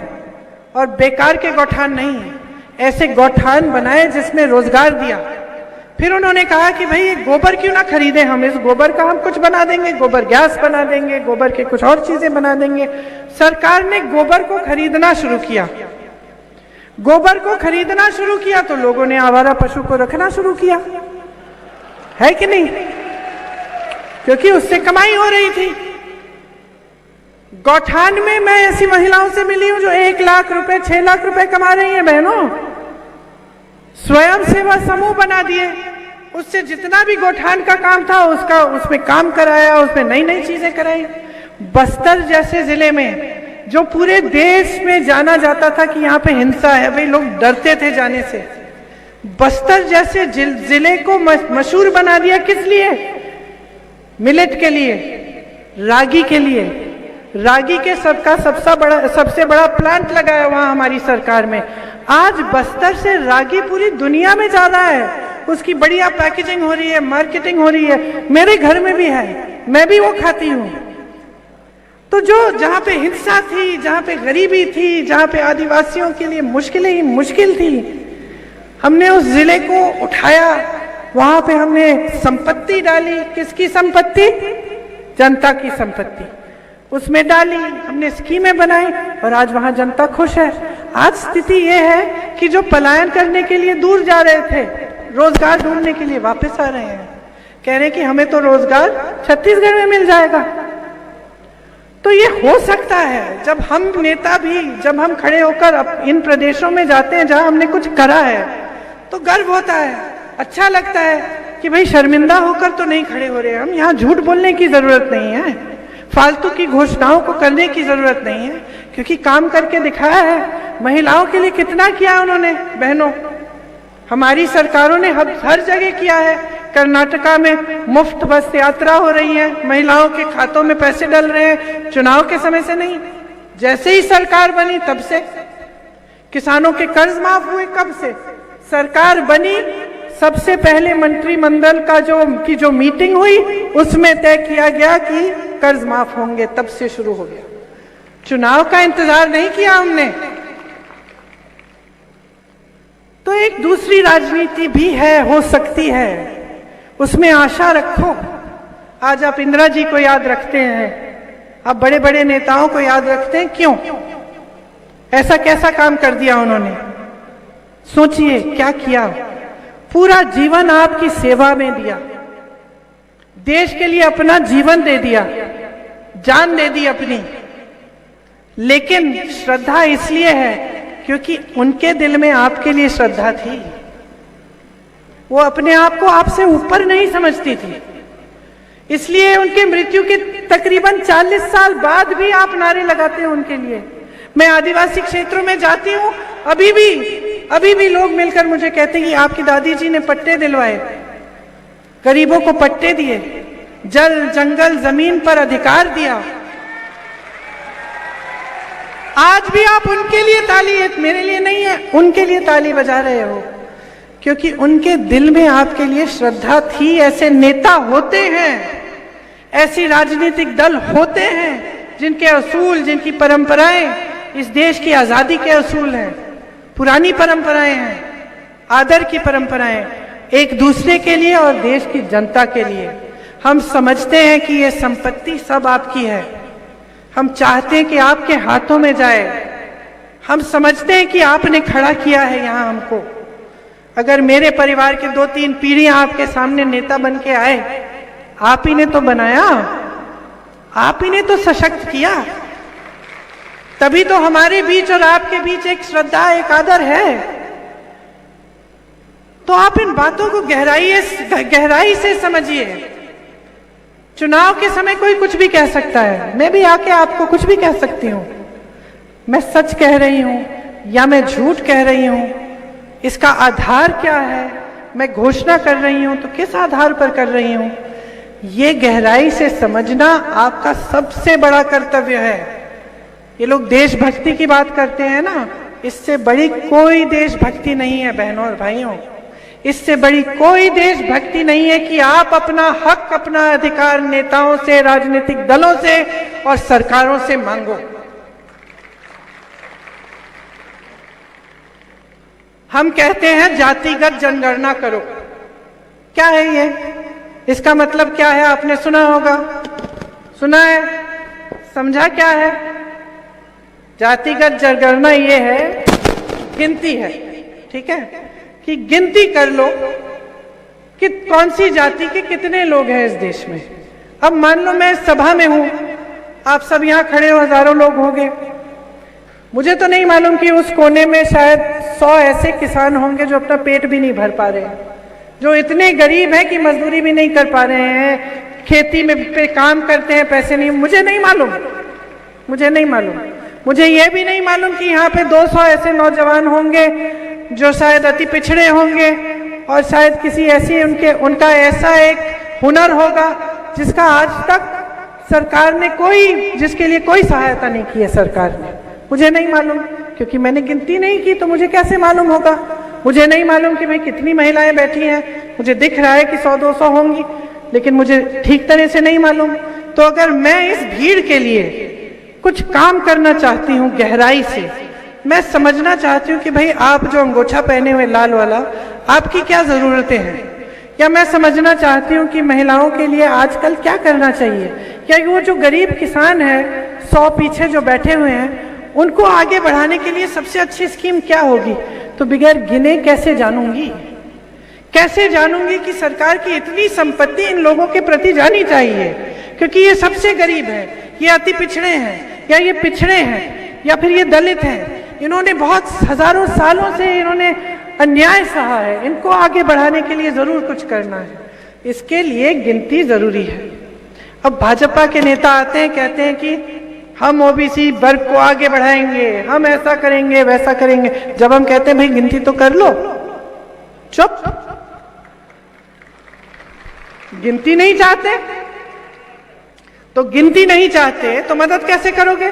और बेकार के गौठान नहीं है, ऐसे गौठान बनाए जिसमें रोजगार दिया। फिर उन्होंने कहा कि भाई गोबर क्यों ना खरीदें, हम इस गोबर का हम कुछ बना देंगे, गोबर गैस बना देंगे, गोबर के कुछ और चीजें बना देंगे। सरकार ने गोबर को खरीदना शुरू किया। गोबर को खरीदना शुरू किया तो लोगों ने आवारा पशु को रखना शुरू किया, है कि नहीं, क्योंकि उससे कमाई हो रही थी। गौठान में मैं ऐसी महिलाओं से मिली हूं जो 1 लाख रुपए 6 लाख रुपए कमा रही हैं बहनों। स्वयं सेवा समूह बना दिए, उससे जितना भी गौठान का काम था उसमें काम कराया, उसमें नई नई चीजें कराई। बस्तर जैसे जिले में जो पूरे देश में जाना जाता था कि यहाँ पे हिंसा है, भाई लोग डरते थे जाने से, बस्तर जैसे जिले को मशहूर बना दिया। किस लिए? मिलेट के लिए, रागी के लिए। रागी के सबसे बड़ा प्लांट लगाया वहां हमारी सरकार में। आज बस्तर से रागी पूरी दुनिया में जा रहा है, उसकी बढ़िया पैकेजिंग हो रही है, मार्केटिंग हो रही है। मेरे घर में भी है, मैं भी वो खाती हूँ। तो जो जहाँ पे हिंसा थी, जहाँ पे गरीबी थी, जहाँ पे आदिवासियों के लिए मुश्किलें ही मुश्किल थी, हमने उस जिले को उठाया, वहां पे हमने संपत्ति डाली। किसकी संपत्ति? जनता की संपत्ति उसमें डाली, हमने स्कीमें बनाई और आज वहां जनता खुश है। आज स्थिति यह है कि जो पलायन करने के लिए दूर जा रहे थे, रोजगार ढूंढने के लिए वापस आ रहे हैं, कह रहे हैं कि हमें तो रोजगार छत्तीसगढ़ में मिल जाएगा। तो ये हो सकता है जब हम नेता भी, जब हम खड़े होकर इन प्रदेशों में जाते हैं जहां हमने कुछ करा है, तो गर्व होता है, अच्छा लगता है कि भाई शर्मिंदा होकर तो नहीं खड़े हो रहे। हम यहाँ झूठ बोलने की जरूरत नहीं है, फालतू की घोषणाओं को करने की जरूरत नहीं है, क्योंकि काम करके दिखाया है। महिलाओं के लिए कितना किया उन्होंने बहनों, हमारी सरकारों ने हर जगह किया है। कर्नाटका में मुफ्त बस यात्रा हो रही है, महिलाओं के खातों में पैसे डल रहे हैं, चुनाव के समय से नहीं, जैसे ही सरकार बनी तब से। किसानों के कर्ज माफ हुए कब से? सरकार बनी सबसे पहले मंत्रिमंडल का जो मीटिंग हुई उसमें तय किया गया कि कर्ज माफ होंगे, तब से शुरू हो गया। चुनाव का इंतजार नहीं किया हमने। तो एक दूसरी राजनीति भी है, हो सकती है, उसमें आशा रखो। आज आप इंदिरा जी को याद रखते हैं, आप बड़े बड़े नेताओं को याद रखते हैं, क्यों? ऐसा कैसा काम कर दिया उन्होंने? सोचिए क्या किया। पूरा जीवन आपकी सेवा में दिया, देश के लिए अपना जीवन दे दिया, जान दे दी अपनी। लेकिन श्रद्धा इसलिए है क्योंकि उनके दिल में आपके लिए श्रद्धा थी। वो अपने आप को आपसे ऊपर नहीं समझती थी, इसलिए उनके मृत्यु के तकरीबन 40 साल बाद भी आप नारे लगाते हैं उनके लिए। मैं आदिवासी क्षेत्रों में जाती हूँ, अभी भी लोग मिलकर मुझे कहते हैं कि आपकी दादी जी ने पट्टे दिलवाए, गरीबों को पट्टे दिए, जल जंगल जमीन पर अधिकार दिया। आज भी आप उनके लिए ताली, मेरे लिए नहीं है, उनके लिए ताली बजा रहे हो, क्योंकि उनके दिल में आपके लिए श्रद्धा थी। ऐसे नेता होते हैं, ऐसी राजनीतिक दल होते हैं जिनके असूल, जिनकी परंपराएं इस देश की आजादी के असूल हैं, पुरानी परंपराएं हैं, आदर की परंपराएं, एक दूसरे के लिए और देश की जनता के लिए। हम समझते हैं कि ये संपत्ति सब आपकी है, हम चाहते हैं कि आपके हाथों में जाए। हम समझते हैं कि आपने खड़ा किया है यहाँ हमको। अगर मेरे परिवार के 2-3 पीढ़ियां आपके सामने नेता बन के आए, आप ही ने तो बनाया, आप ही ने तो सशक्त किया, तभी तो हमारे बीच और आपके बीच एक श्रद्धा, एक आदर है। तो आप इन बातों को गहराई से समझिए। चुनाव के समय कोई कुछ भी कह सकता है, मैं भी आके आपको कुछ भी कह सकती हूँ। मैं सच कह रही हूँ या मैं झूठ कह रही हूँ, इसका आधार क्या है, मैं घोषणा कर रही हूँ तो किस आधार पर कर रही हूँ, ये गहराई से समझना आपका सबसे बड़ा कर्तव्य है। ये लोग देशभक्ति की बात करते हैं ना, इससे बड़ी कोई देशभक्ति नहीं है बहनों और भाइयों। इससे बड़ी कोई देशभक्ति नहीं है कि आप अपना हक, अपना अधिकार नेताओं से, राजनीतिक दलों से और सरकारों से मांगो। हम कहते हैं जातिगत जनगणना करो। क्या है ये? इसका मतलब क्या है? आपने सुना होगा, सुना है, समझा क्या है? जातिगत जनगणना ये है, गिनती है, ठीक है, कि गिनती कर लो कि कौन सी जाति के कितने लोग हैं इस देश में। अब मान लो मैं सभा में हूं, आप सब यहां खड़े हो, हजारों लोग होंगे, मुझे तो नहीं मालूम कि उस कोने में शायद 100 ऐसे किसान होंगे जो अपना पेट भी नहीं भर पा रहे हैं, जो इतने गरीब हैं कि मजदूरी भी नहीं कर पा रहे हैं, खेती में पे काम करते हैं, पैसे नहीं, मुझे नहीं मालूम, मुझे नहीं मालूम। मुझे ये भी नहीं मालूम कि यहाँ पे 200 ऐसे नौजवान होंगे जो शायद अति पिछड़े होंगे और शायद किसी ऐसी उनका ऐसा एक हुनर होगा जिसका आज तक सरकार ने जिसके लिए कोई सहायता नहीं की है सरकार ने। मुझे नहीं मालूम, क्योंकि मैंने गिनती नहीं की, तो मुझे कैसे मालूम होगा? मुझे नहीं मालूम कि भाई कितनी महिलाएं बैठी हैं, मुझे दिख रहा है कि 100-200 होंगी, लेकिन मुझे ठीक तरह से नहीं मालूम। तो अगर मैं इस भीड़ के लिए कुछ काम करना चाहती हूँ गहराई से, मैं समझना चाहती हूँ कि भाई आप जो अंगोछा पहने हुए लाल वाला, आपकी क्या जरूरतें हैं, या मैं समझना चाहती हूँ कि महिलाओं के लिए आजकल क्या करना चाहिए, या वो जो गरीब किसान है 100 पीछे जो बैठे हुए हैं, उनको आगे बढ़ाने के लिए सबसे अच्छी स्कीम क्या होगी। तो बगैर गिने कैसे जानूंगी, कैसे जानूंगी कि सरकार की इतनी संपत्ति इन लोगों के प्रति जानी चाहिए, क्योंकि ये सबसे गरीब है, ये अति पिछड़े हैं, या ये पिछड़े हैं, या फिर ये दलित हैं, इन्होंने बहुत हजारों सालों से इन्होंने अन्याय सहा है, इनको आगे बढ़ाने के लिए जरूर कुछ करना है, इसके लिए गिनती जरूरी है। अब भाजपा के नेता आते हैं, कहते हैं कि हम ओबीसी वर्ग को आगे बढ़ाएंगे, हम ऐसा करेंगे, वैसा करेंगे। जब हम कहते हैं भाई गिनती तो कर लो, चुप, गिनती नहीं चाहते तो गिनती नहीं चाहते तो मदद कैसे करोगे?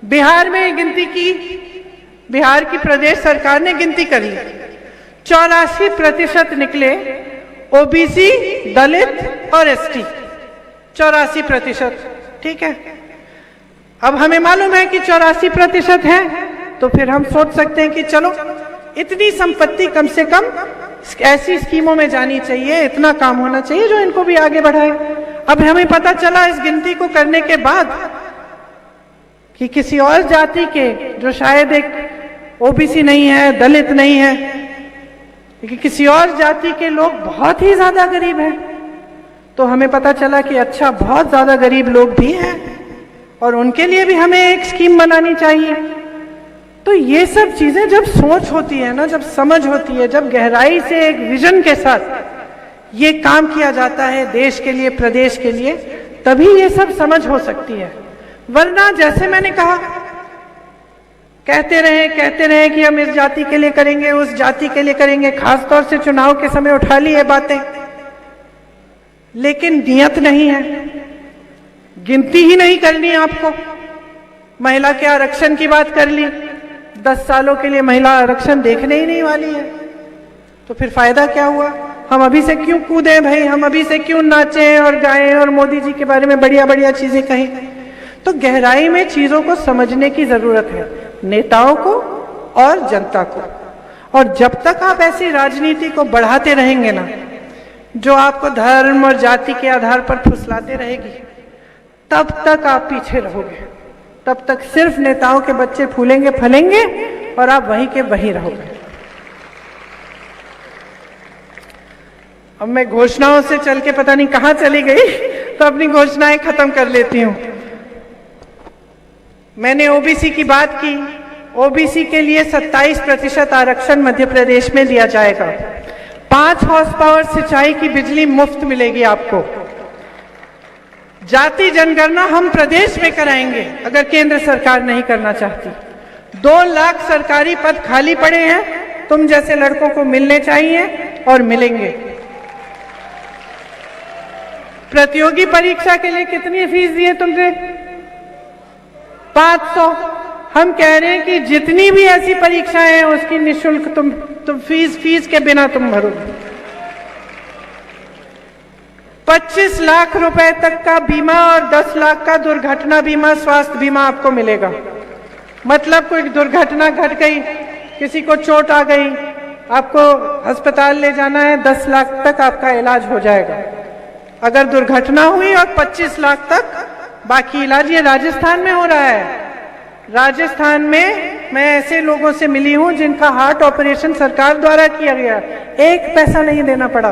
बिहार में गिनती की, बिहार की प्रदेश सरकार ने गिनती कर ली, 84% निकले ओबीसी, दलित और एसटी, 84%, ठीक है। अब हमें मालूम है कि 84% है, तो फिर हम सोच सकते हैं कि चलो इतनी संपत्ति कम से कम ऐसी स्कीमों में जानी चाहिए, इतना काम होना चाहिए जो इनको भी आगे बढ़ाए। अब हमें पता चला इस गिनती को करने के बाद कि किसी और जाति के, जो शायद एक ओबीसी नहीं है, दलित नहीं है, लेकिन किसी और जाति के लोग बहुत ही ज्यादा गरीब हैं, तो हमें पता चला कि अच्छा बहुत ज्यादा गरीब लोग भी हैं और उनके लिए भी हमें एक स्कीम बनानी चाहिए। तो ये सब चीजें जब सोच होती है ना, जब समझ होती है, जब गहराई से एक विजन के साथ ये काम किया जाता है देश के लिए, प्रदेश के लिए, तभी ये सब समझ हो सकती है। वरना जैसे मैंने कहा, कहते रहे कि हम इस जाति के लिए करेंगे, उस जाति के लिए करेंगे, खासतौर से चुनाव के समय उठा ली है बातें, लेकिन नियत नहीं है, गिनती ही नहीं करनी आपको। महिला के आरक्षण की बात कर ली, 10 सालों के लिए महिला आरक्षण देखने ही नहीं वाली है, तो फिर फायदा क्या हुआ? हम अभी से क्यों कूदें भाई, हम अभी से क्यों नाचें और गाएं और मोदी जी के बारे में बढ़िया बढ़िया चीजें कहें? तो गहराई में चीजों को समझने की जरूरत है, नेताओं को और जनता को। और जब तक आप ऐसी राजनीति को बढ़ाते रहेंगे ना, जो आपको धर्म और जाति के आधार पर फुसलाते रहेगी, तब तक आप पीछे रहोगे, तब तक सिर्फ नेताओं के बच्चे फूलेंगे फलेंगे और आप वहीं के वहीं रहोगे। अब मैं घोषणाओं से चल के पता नहीं कहां चली गई, तो अपनी घोषणाएं खत्म कर लेती हूं। मैंने ओबीसी की बात की, ओबीसी के लिए 27% आरक्षण मध्य प्रदेश में दिया जाएगा। 5 हॉर्स पावर सिंचाई की बिजली मुफ्त मिलेगी आपको। जाति जनगणना हम प्रदेश में कराएंगे अगर केंद्र सरकार नहीं करना चाहती। 2 लाख सरकारी पद खाली पड़े हैं, तुम जैसे लड़कों को मिलने चाहिए और मिलेंगे। प्रतियोगी परीक्षा के लिए कितनी फीस दी है तुमने? 500। हम कह रहे हैं कि जितनी भी ऐसी परीक्षाएं हैं उसकी निःशुल्क तुम फीस के बिना तुम भरो। 25 लाख रुपए तक का बीमा और 10 लाख का दुर्घटना बीमा, स्वास्थ्य बीमा आपको मिलेगा। मतलब कोई दुर्घटना घट गई, किसी को चोट आ गई, आपको अस्पताल ले जाना है, 10 लाख तक आपका इलाज हो जाएगा अगर दुर्घटना हुई, और 25 लाख तक बाकी इलाज। ये राजस्थान में हो रहा है। राजस्थान में मैं ऐसे लोगों से मिली हूं जिनका हार्ट ऑपरेशन सरकार द्वारा किया गया, 1 पैसा नहीं देना पड़ा,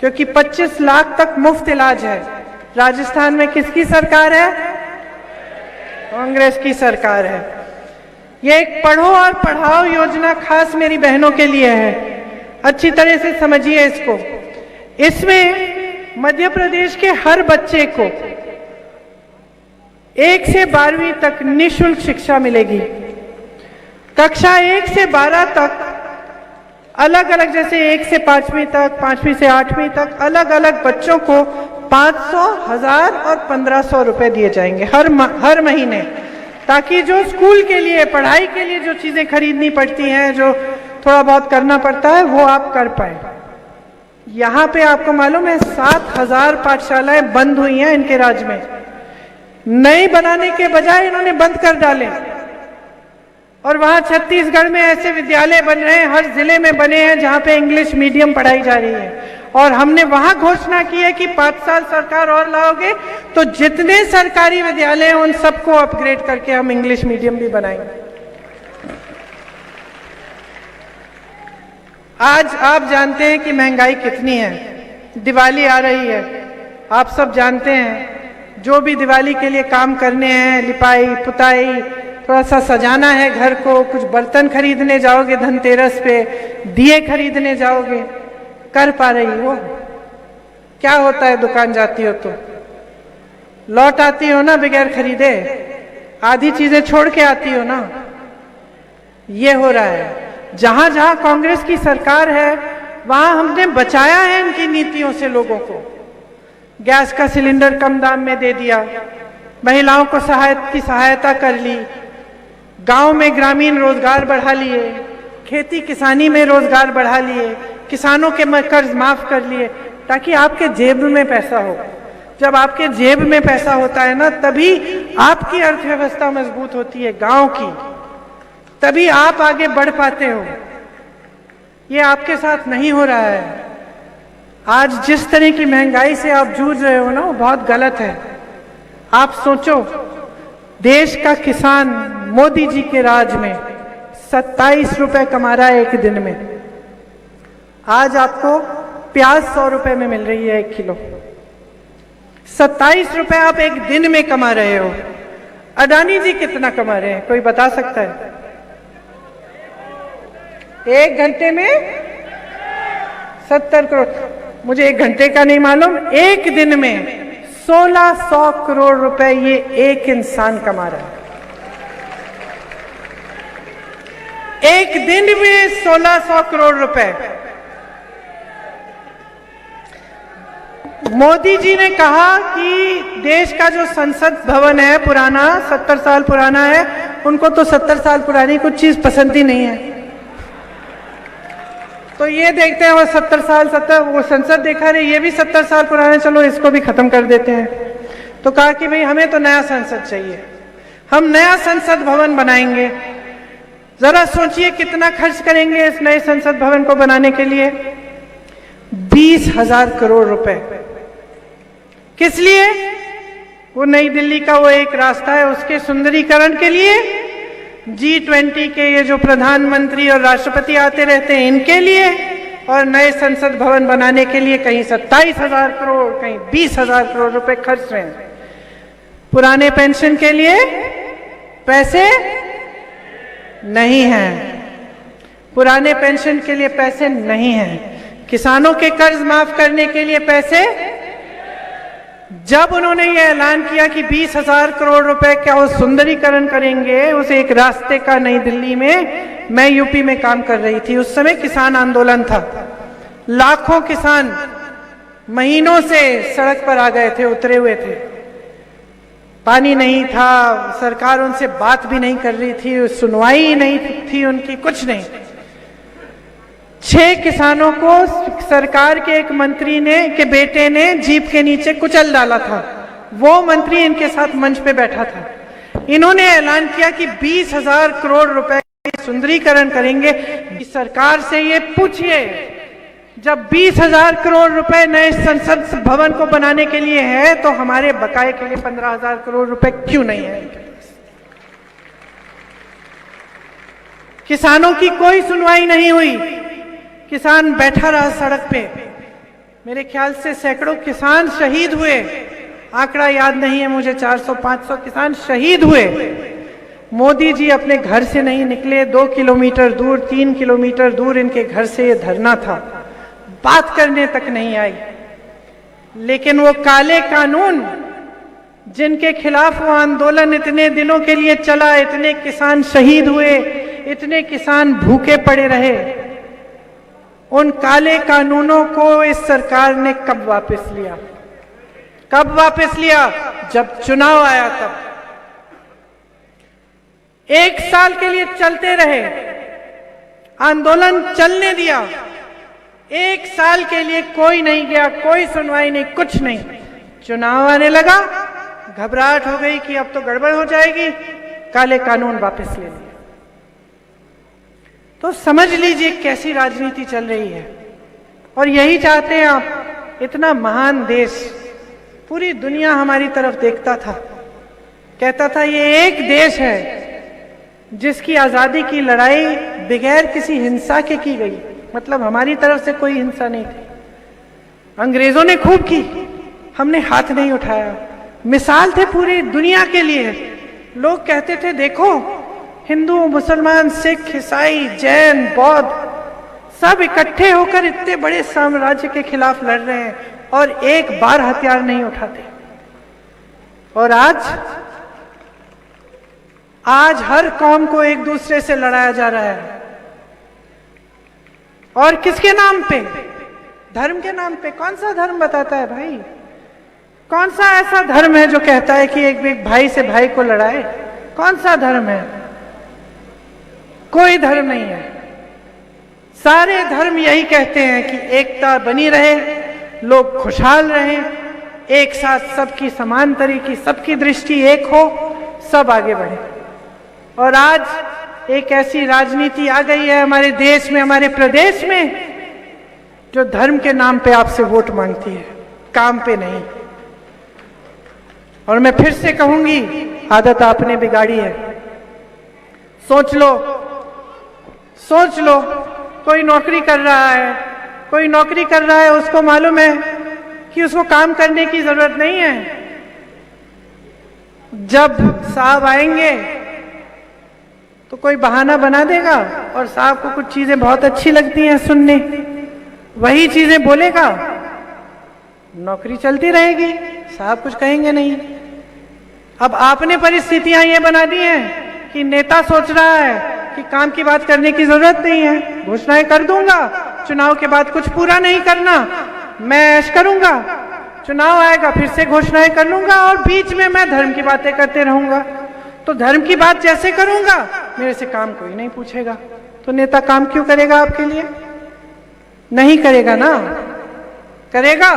क्योंकि 25 लाख तक मुफ्त इलाज है। राजस्थान में किसकी सरकार है? कांग्रेस की सरकार है। ये एक पढ़ो और पढ़ाओ योजना खास मेरी बहनों के लिए है, अच्छी तरह से समझिए इसको। इसमें मध्य प्रदेश के हर बच्चे को 1 से 12वीं तक निःशुल्क शिक्षा मिलेगी। कक्षा 1 से 12 तक अलग अलग, जैसे 1 से 5वीं तक, 5वीं से 8वीं तक अलग अलग बच्चों को 500, 1000 और 1500 रुपए दिए जाएंगे हर महीने, ताकि जो स्कूल के लिए, पढ़ाई के लिए जो चीजें खरीदनी पड़ती हैं, जो थोड़ा बहुत करना पड़ता है, वो आप कर पाए। यहाँ पे आपको मालूम है 7000 पाठशालाएं बंद हुई हैं इनके राज्य में। नई बनाने के बजाय इन्होंने बंद कर डाले, और वहां छत्तीसगढ़ में ऐसे विद्यालय बन रहे हैं, हर जिले में बने हैं जहां पे इंग्लिश मीडियम पढ़ाई जा रही है। और हमने वहां घोषणा की है कि 5 साल सरकार और लाओगे तो जितने सरकारी विद्यालय हैं उन सबको अपग्रेड करके हम इंग्लिश मीडियम भी बनाएंगे। आज आप जानते हैं कि महंगाई कितनी है। दिवाली आ रही है, आप सब जानते हैं। जो भी दिवाली के लिए काम करने हैं, लिपाई पुताई, थोड़ा सा सजाना है घर को, कुछ बर्तन खरीदने जाओगे धनतेरस पे, दिए खरीदने जाओगे, कर पा रही हो? क्या होता है, दुकान जाती हो तो लौट आती हो ना बगैर खरीदे, आधी चीजें छोड़ के आती हो ना। ये हो रहा है। जहां जहां कांग्रेस की सरकार है वहां हमने बचाया है इनकी नीतियों से लोगों को। गैस का सिलेंडर कम दाम में दे दिया, महिलाओं को सहायता कर ली, गांव में ग्रामीण रोजगार बढ़ा लिए, खेती किसानी में रोजगार बढ़ा लिए, किसानों के कर्ज माफ कर लिए, ताकि आपके जेब में पैसा हो। जब आपके जेब में पैसा होता है ना, तभी आपकी अर्थव्यवस्था मजबूत होती है गांव की, तभी आप आगे बढ़ पाते हो। ये आपके साथ नहीं हो रहा है। आज जिस तरह की महंगाई से आप जूझ रहे हो ना, वो बहुत गलत है। आप सोचो, देश का किसान मोदी जी के राज में 27 रुपए कमा रहा है एक दिन में। आज आपको प्याज 100 रुपए में मिल रही है 1 किलो। 27 रुपए आप एक दिन में कमा रहे हो। अडानी जी कितना कमा रहे हैं, कोई बता सकता है? 1 घंटे में 70 करोड़। मुझे 1 घंटे का नहीं मालूम, एक दिन में 1600 करोड़ रुपए ये एक इंसान कमा रहा है। एक दिन में 1600 करोड़ रुपए। मोदी जी ने कहा कि देश का जो संसद भवन है पुराना, 70 साल पुराना है, उनको तो 70 साल पुरानी कुछ चीज पसंद ही नहीं है। तो ये देखते हैं वो 70 साल वो संसद देखा रहे, ये भी 70 साल पुराना, चलो इसको भी खत्म कर देते हैं। तो कहा कि भाई हमें तो नया संसद चाहिए, हम नया संसद भवन बनाएंगे। जरा सोचिए कितना खर्च करेंगे इस नए संसद भवन को बनाने के लिए? 20,000 करोड़ रुपए। किस लिए? वो नई दिल्ली का वो एक रास्ता है, उसके सुंदरीकरण के लिए, G20 के ये जो प्रधानमंत्री और राष्ट्रपति आते रहते हैं इनके लिए, और नए संसद भवन बनाने के लिए कहीं 27,000 करोड़, कहीं 20,000 करोड़ रुपए खर्च रहे हैं। पुराने पेंशन के लिए पैसे नहीं हैं, पुराने पेंशन के लिए पैसे नहीं हैं, किसानों के कर्ज माफ करने के लिए पैसे जब उन्होंने ये ऐलान किया कि 20,000 करोड़ रुपए का वो सुंदरीकरण करेंगे उस एक रास्ते का नई दिल्ली में, मैं यूपी में काम कर रही थी। उस समय किसान आंदोलन था, लाखों किसान महीनों से सड़क पर आ गए थे, उतरे हुए थे। पानी नहीं था, सरकार उनसे बात भी नहीं कर रही थी, सुनवाई ही नहीं थी उनकी, कुछ नहीं। 6 किसानों को सरकार के एक मंत्री के बेटे ने जीप के नीचे कुचल डाला था। वो मंत्री इनके साथ मंच पे बैठा था। इन्होंने ऐलान किया कि 20,000 करोड़ रुपए का सुंदरीकरण करेंगे। सरकार से ये पूछिए, जब 20,000 करोड़ रुपए नए संसद भवन को बनाने के लिए है तो हमारे बकाये के लिए 15,000 करोड़ रुपए क्यों नहीं है? किसानों की कोई सुनवाई नहीं हुई, किसान बैठा रहा सड़क पे। मेरे ख्याल से सैकड़ों किसान शहीद हुए, आंकड़ा याद नहीं है मुझे, 400-500 किसान शहीद हुए। मोदी जी अपने घर से नहीं निकले, 2 किलोमीटर दूर, 3 किलोमीटर दूर इनके घर से ये धरना था, बात करने तक नहीं आई। लेकिन वो काले कानून जिनके खिलाफ वो आंदोलन इतने दिनों के लिए चला, इतने किसान शहीद हुए, इतने किसान भूखे पड़े रहे, उन काले कानूनों को इस सरकार ने कब वापस लिया? कब वापस लिया? जब चुनाव आया तब। 1 साल के लिए चलते रहे, आंदोलन चलने दिया, 1 साल के लिए कोई नहीं गया, कोई सुनवाई नहीं, कुछ नहीं। चुनाव आने लगा, घबराहट हो गई कि अब तो गड़बड़ हो जाएगी, काले कानून वापस ले लिए। तो समझ लीजिए कैसी राजनीति चल रही है। और यही चाहते हैं आप। इतना महान देश, पूरी दुनिया हमारी तरफ देखता था, कहता था ये एक देश है जिसकी आजादी की लड़ाई बगैर किसी हिंसा के की गई। मतलब हमारी तरफ से कोई हिंसा नहीं थी। अंग्रेजों ने खूब की, हमने हाथ नहीं उठाया। मिसाल थे पूरी दुनिया के लिए। लोग कहते थे देखो हिंदू, मुसलमान, सिख, ईसाई, जैन, बौद्ध सब इकट्ठे होकर इतने बड़े साम्राज्य के खिलाफ लड़ रहे हैं और एक बार हथियार नहीं उठाते। और आज हर कौम को एक दूसरे से लड़ाया जा रहा है। और किसके नाम पे? धर्म के नाम पे। कौन सा धर्म बताता है भाई? कौन सा ऐसा धर्म है जो कहता है कि एक भाई से भाई को लड़ाए? कौन सा धर्म है? कोई धर्म नहीं है। सारे धर्म यही कहते हैं कि एकता बनी रहे, लोग खुशहाल रहें, एक साथ सबकी समान तरीके, सबकी दृष्टि एक हो, सब आगे बढ़े। और आज एक ऐसी राजनीति आ गई है हमारे देश में, हमारे प्रदेश में, जो धर्म के नाम पे आपसे वोट मांगती है, काम पे नहीं। और मैं फिर से कहूंगी, आदत आपने बिगाड़ी है। सोच लो, सोच लो, कोई नौकरी कर रहा है, कोई नौकरी कर रहा है, उसको मालूम है कि उसको काम करने की जरूरत नहीं है। जब साहब आएंगे तो कोई बहाना बना देगा और साहब को कुछ चीजें बहुत अच्छी लगती हैं सुनने, वही चीजें बोलेगा, नौकरी चलती रहेगी, साहब कुछ कहेंगे नहीं। अब आपने परिस्थितियां ये बना दी हैं कि नेता सोच रहा है कि काम की बात करने की जरूरत नहीं है, घोषणाएं कर दूंगा, चुनाव के बाद कुछ पूरा नहीं करना, मैं ऐश करूंगा, चुनाव आएगा फिर से घोषणाएं कर लूंगा और बीच में मैं धर्म की बातें करते रहूंगा। तो धर्म की बात जैसे करूंगा मेरे से काम कोई नहीं पूछेगा, तो नेता काम क्यों करेगा आपके लिए? नहीं करेगा ना, करेगा?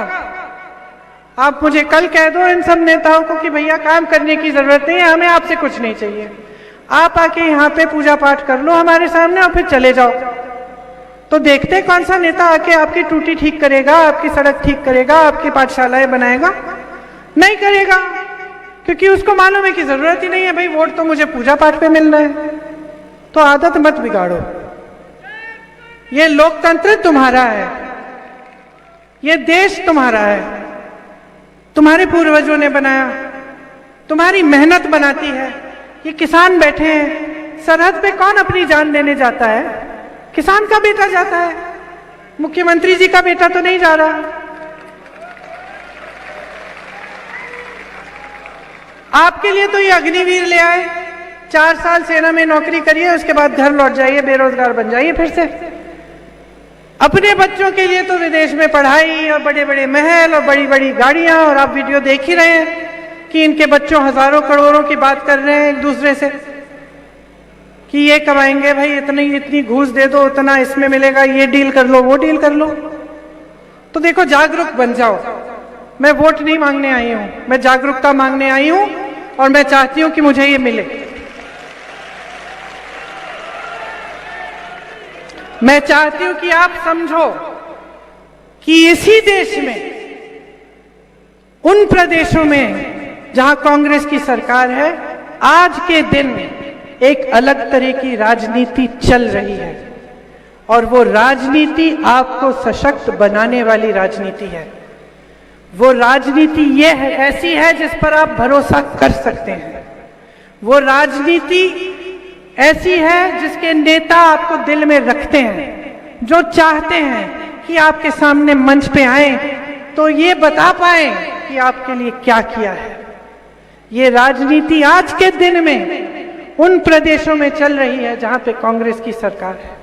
आप मुझे कल कह दो इन सब नेताओं को कि भैया काम करने की जरूरत नहीं है, हमें आपसे कुछ नहीं चाहिए, आप आके यहाँ पे पूजा पाठ कर लो हमारे सामने और फिर चले जाओ। तो देखते कौन सा नेता आके आपकी टूटी ठीक करेगा, आपकी सड़क ठीक करेगा, आपकी पाठशालाएं बनाएगा? नहीं करेगा, क्योंकि उसको मालूम है कि जरूरत ही नहीं है, भाई वोट तो मुझे पूजा पाठ पे मिलना है। तो आदत मत बिगाड़ो। ये लोकतंत्र तुम्हारा है, ये देश तुम्हारा है, तुम्हारे पूर्वजों ने बनाया, तुम्हारी मेहनत बनाती है। ये किसान बैठे हैं सरहद पे, कौन अपनी जान देने जाता है? किसान का बेटा जाता है, मुख्यमंत्री जी का बेटा तो नहीं जा रहा। आपके लिए तो ये अग्निवीर ले आए, 4 साल सेना में नौकरी करिए, उसके बाद घर लौट जाइए, बेरोजगार बन जाइए फिर से। अपने बच्चों के लिए तो विदेश में पढ़ाई और बड़े बड़े महल और बड़ी बड़ी गाड़ियां, और आप वीडियो देख ही रहे हैं कि इनके बच्चों हजारों करोड़ों की बात कर रहे हैं एक दूसरे से कि ये कमाएंगे भाई, इतनी घूस दे दो, उतना इसमें मिलेगा, ये डील कर लो, वो डील कर लो। तो देखो, जागरूक बन जाओ। मैं वोट नहीं मांगने आई हूं, मैं जागरूकता मांगने आई हूं, और मैं चाहती हूं कि मुझे ये मिले। मैं चाहती हूं कि आप समझो कि इसी देश में, उन प्रदेशों में जहां कांग्रेस की सरकार है, आज के दिन एक अलग तरह की राजनीति चल रही है, और वो राजनीति आपको सशक्त बनाने वाली राजनीति है। वो राजनीति ये है, ऐसी है जिस पर आप भरोसा कर सकते हैं। वो राजनीति ऐसी है जिसके नेता आपको दिल में रखते हैं, जो चाहते हैं कि आपके सामने मंच पे आए तो ये बता पाए कि आपके लिए क्या किया है। ये राजनीति आज के दिन में उन प्रदेशों में चल रही है जहां पे कांग्रेस की सरकार है।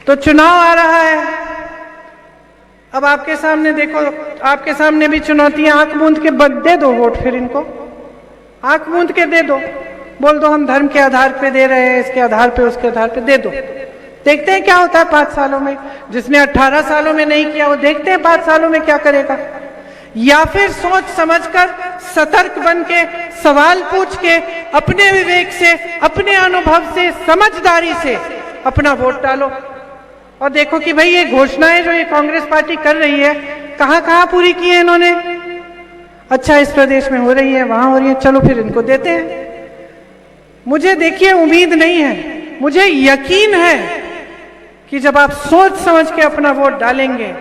तो चुनाव आ रहा है, अब आपके सामने देखो, आपके सामने भी चुनौतियां, आंख मूंद के दे दो वोट, फिर इनको आंख मूंद के दे दो, बोल दो हम धर्म के आधार पे दे रहे हैं, इसके आधार पे, उसके आधार पे दे दो। देखते हैं क्या होता है 5 सालों में। जिसने 18 सालों में नहीं किया, वो देखते हैं 5 सालों में क्या करेगा। या फिर सोच समझकर, सतर्क बन के, सवाल पूछ के, अपने विवेक से, अपने अनुभव से, समझदारी से अपना वोट डालो, और देखो कि भाई ये घोषणाएं जो ये कांग्रेस पार्टी कर रही है, कहां कहां पूरी की है इन्होंने। अच्छा, इस प्रदेश में हो रही है, वहां हो रही है, चलो फिर इनको देते हैं। मुझे देखिए उम्मीद नहीं है, मुझे यकीन है कि जब आप सोच समझ के अपना वोट डालेंगे,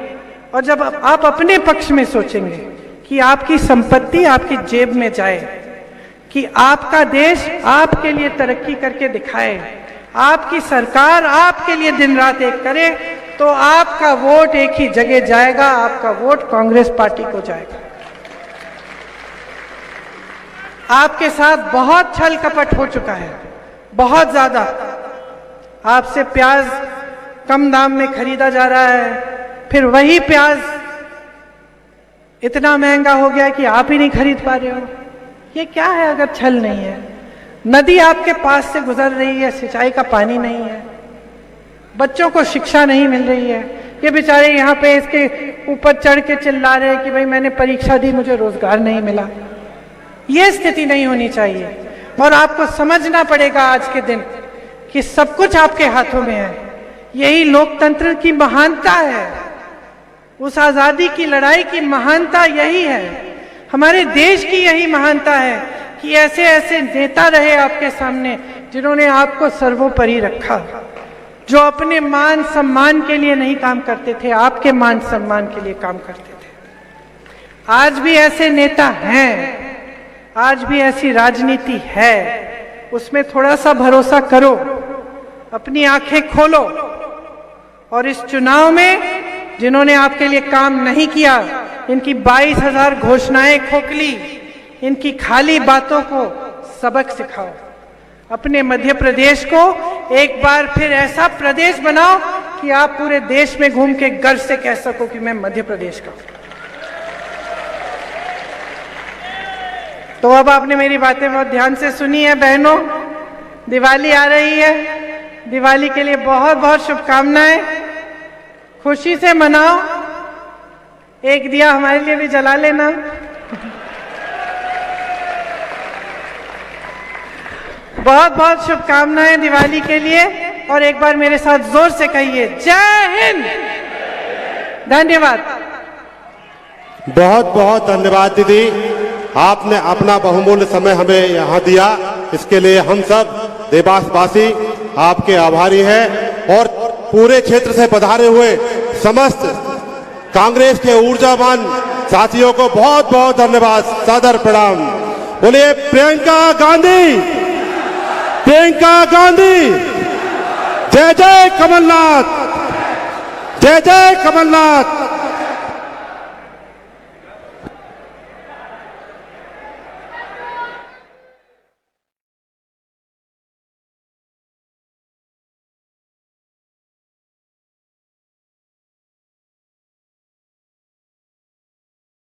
और जब आप अपने पक्ष में सोचेंगे कि आपकी संपत्ति आपकी जेब में जाए, कि आपका देश आपके लिए तरक्की करके दिखाए, आपकी सरकार आपके लिए दिन रात एक करे, तो आपका वोट एक ही जगह जाएगा, आपका वोट कांग्रेस पार्टी को जाएगा। आपके साथ बहुत छल कपट हो चुका है, बहुत ज्यादा। आपसे प्याज कम दाम में खरीदा जा रहा है, फिर वही प्याज इतना महंगा हो गया कि आप ही नहीं खरीद पा रहे हो। ये क्या है अगर छल नहीं है? नदी आपके पास से गुजर रही है, सिंचाई का पानी नहीं है, बच्चों को शिक्षा नहीं मिल रही है, ये बेचारे यहाँ पे इसके ऊपर चढ़ के चिल्ला रहे हैं कि भाई मैंने परीक्षा दी, मुझे रोजगार नहीं मिला। ये स्थिति नहीं होनी चाहिए, और आपको समझना पड़ेगा आज के दिन कि सब कुछ आपके हाथों में है। यही लोकतंत्र की महानता है, उस आजादी की लड़ाई की महानता यही है, हमारे देश की यही महानता है कि ऐसे ऐसे नेता रहे आपके सामने जिन्होंने आपको सर्वोपरि रखा, जो अपने मान सम्मान के लिए नहीं काम करते थे, आपके मान सम्मान के लिए काम करते थे। आज भी ऐसे नेता हैं, आज भी ऐसी राजनीति है, उसमें थोड़ा सा भरोसा करो, अपनी आंखें खोलो, और इस चुनाव में जिन्होंने आपके लिए काम नहीं किया, इनकी 22,000 घोषणाएं खोखली, इनकी खाली बातों को सबक सिखाओ। अपने मध्य प्रदेश को एक बार फिर ऐसा प्रदेश बनाओ कि आप पूरे देश में घूम के गर्व से कह सको कि मैं मध्य प्रदेश का हूं। तो अब आपने मेरी बातें बहुत ध्यान से सुनी है बहनों। दिवाली आ रही है, दिवाली के लिए बहुत बहुत शुभकामनाएं। खुशी से मनाओ, एक दिया हमारे लिए भी जला लेना। बहुत बहुत शुभकामनाएं दिवाली के लिए, और एक बार मेरे साथ जोर से कहिए जय हिंद। धन्यवाद। बहुत बहुत धन्यवाद दीदी, आपने अपना बहुमूल्य समय हमें यहाँ दिया, इसके लिए हम सब देवासवासी आपके आभारी हैं। और पूरे क्षेत्र से पधारे हुए समस्त कांग्रेस के ऊर्जावान साथियों को बहुत बहुत धन्यवाद, सादर प्रणाम। बोलिए प्रियंका गांधी, प्रियंका गांधी, जय जय कमलनाथ, जय जय कमलनाथ।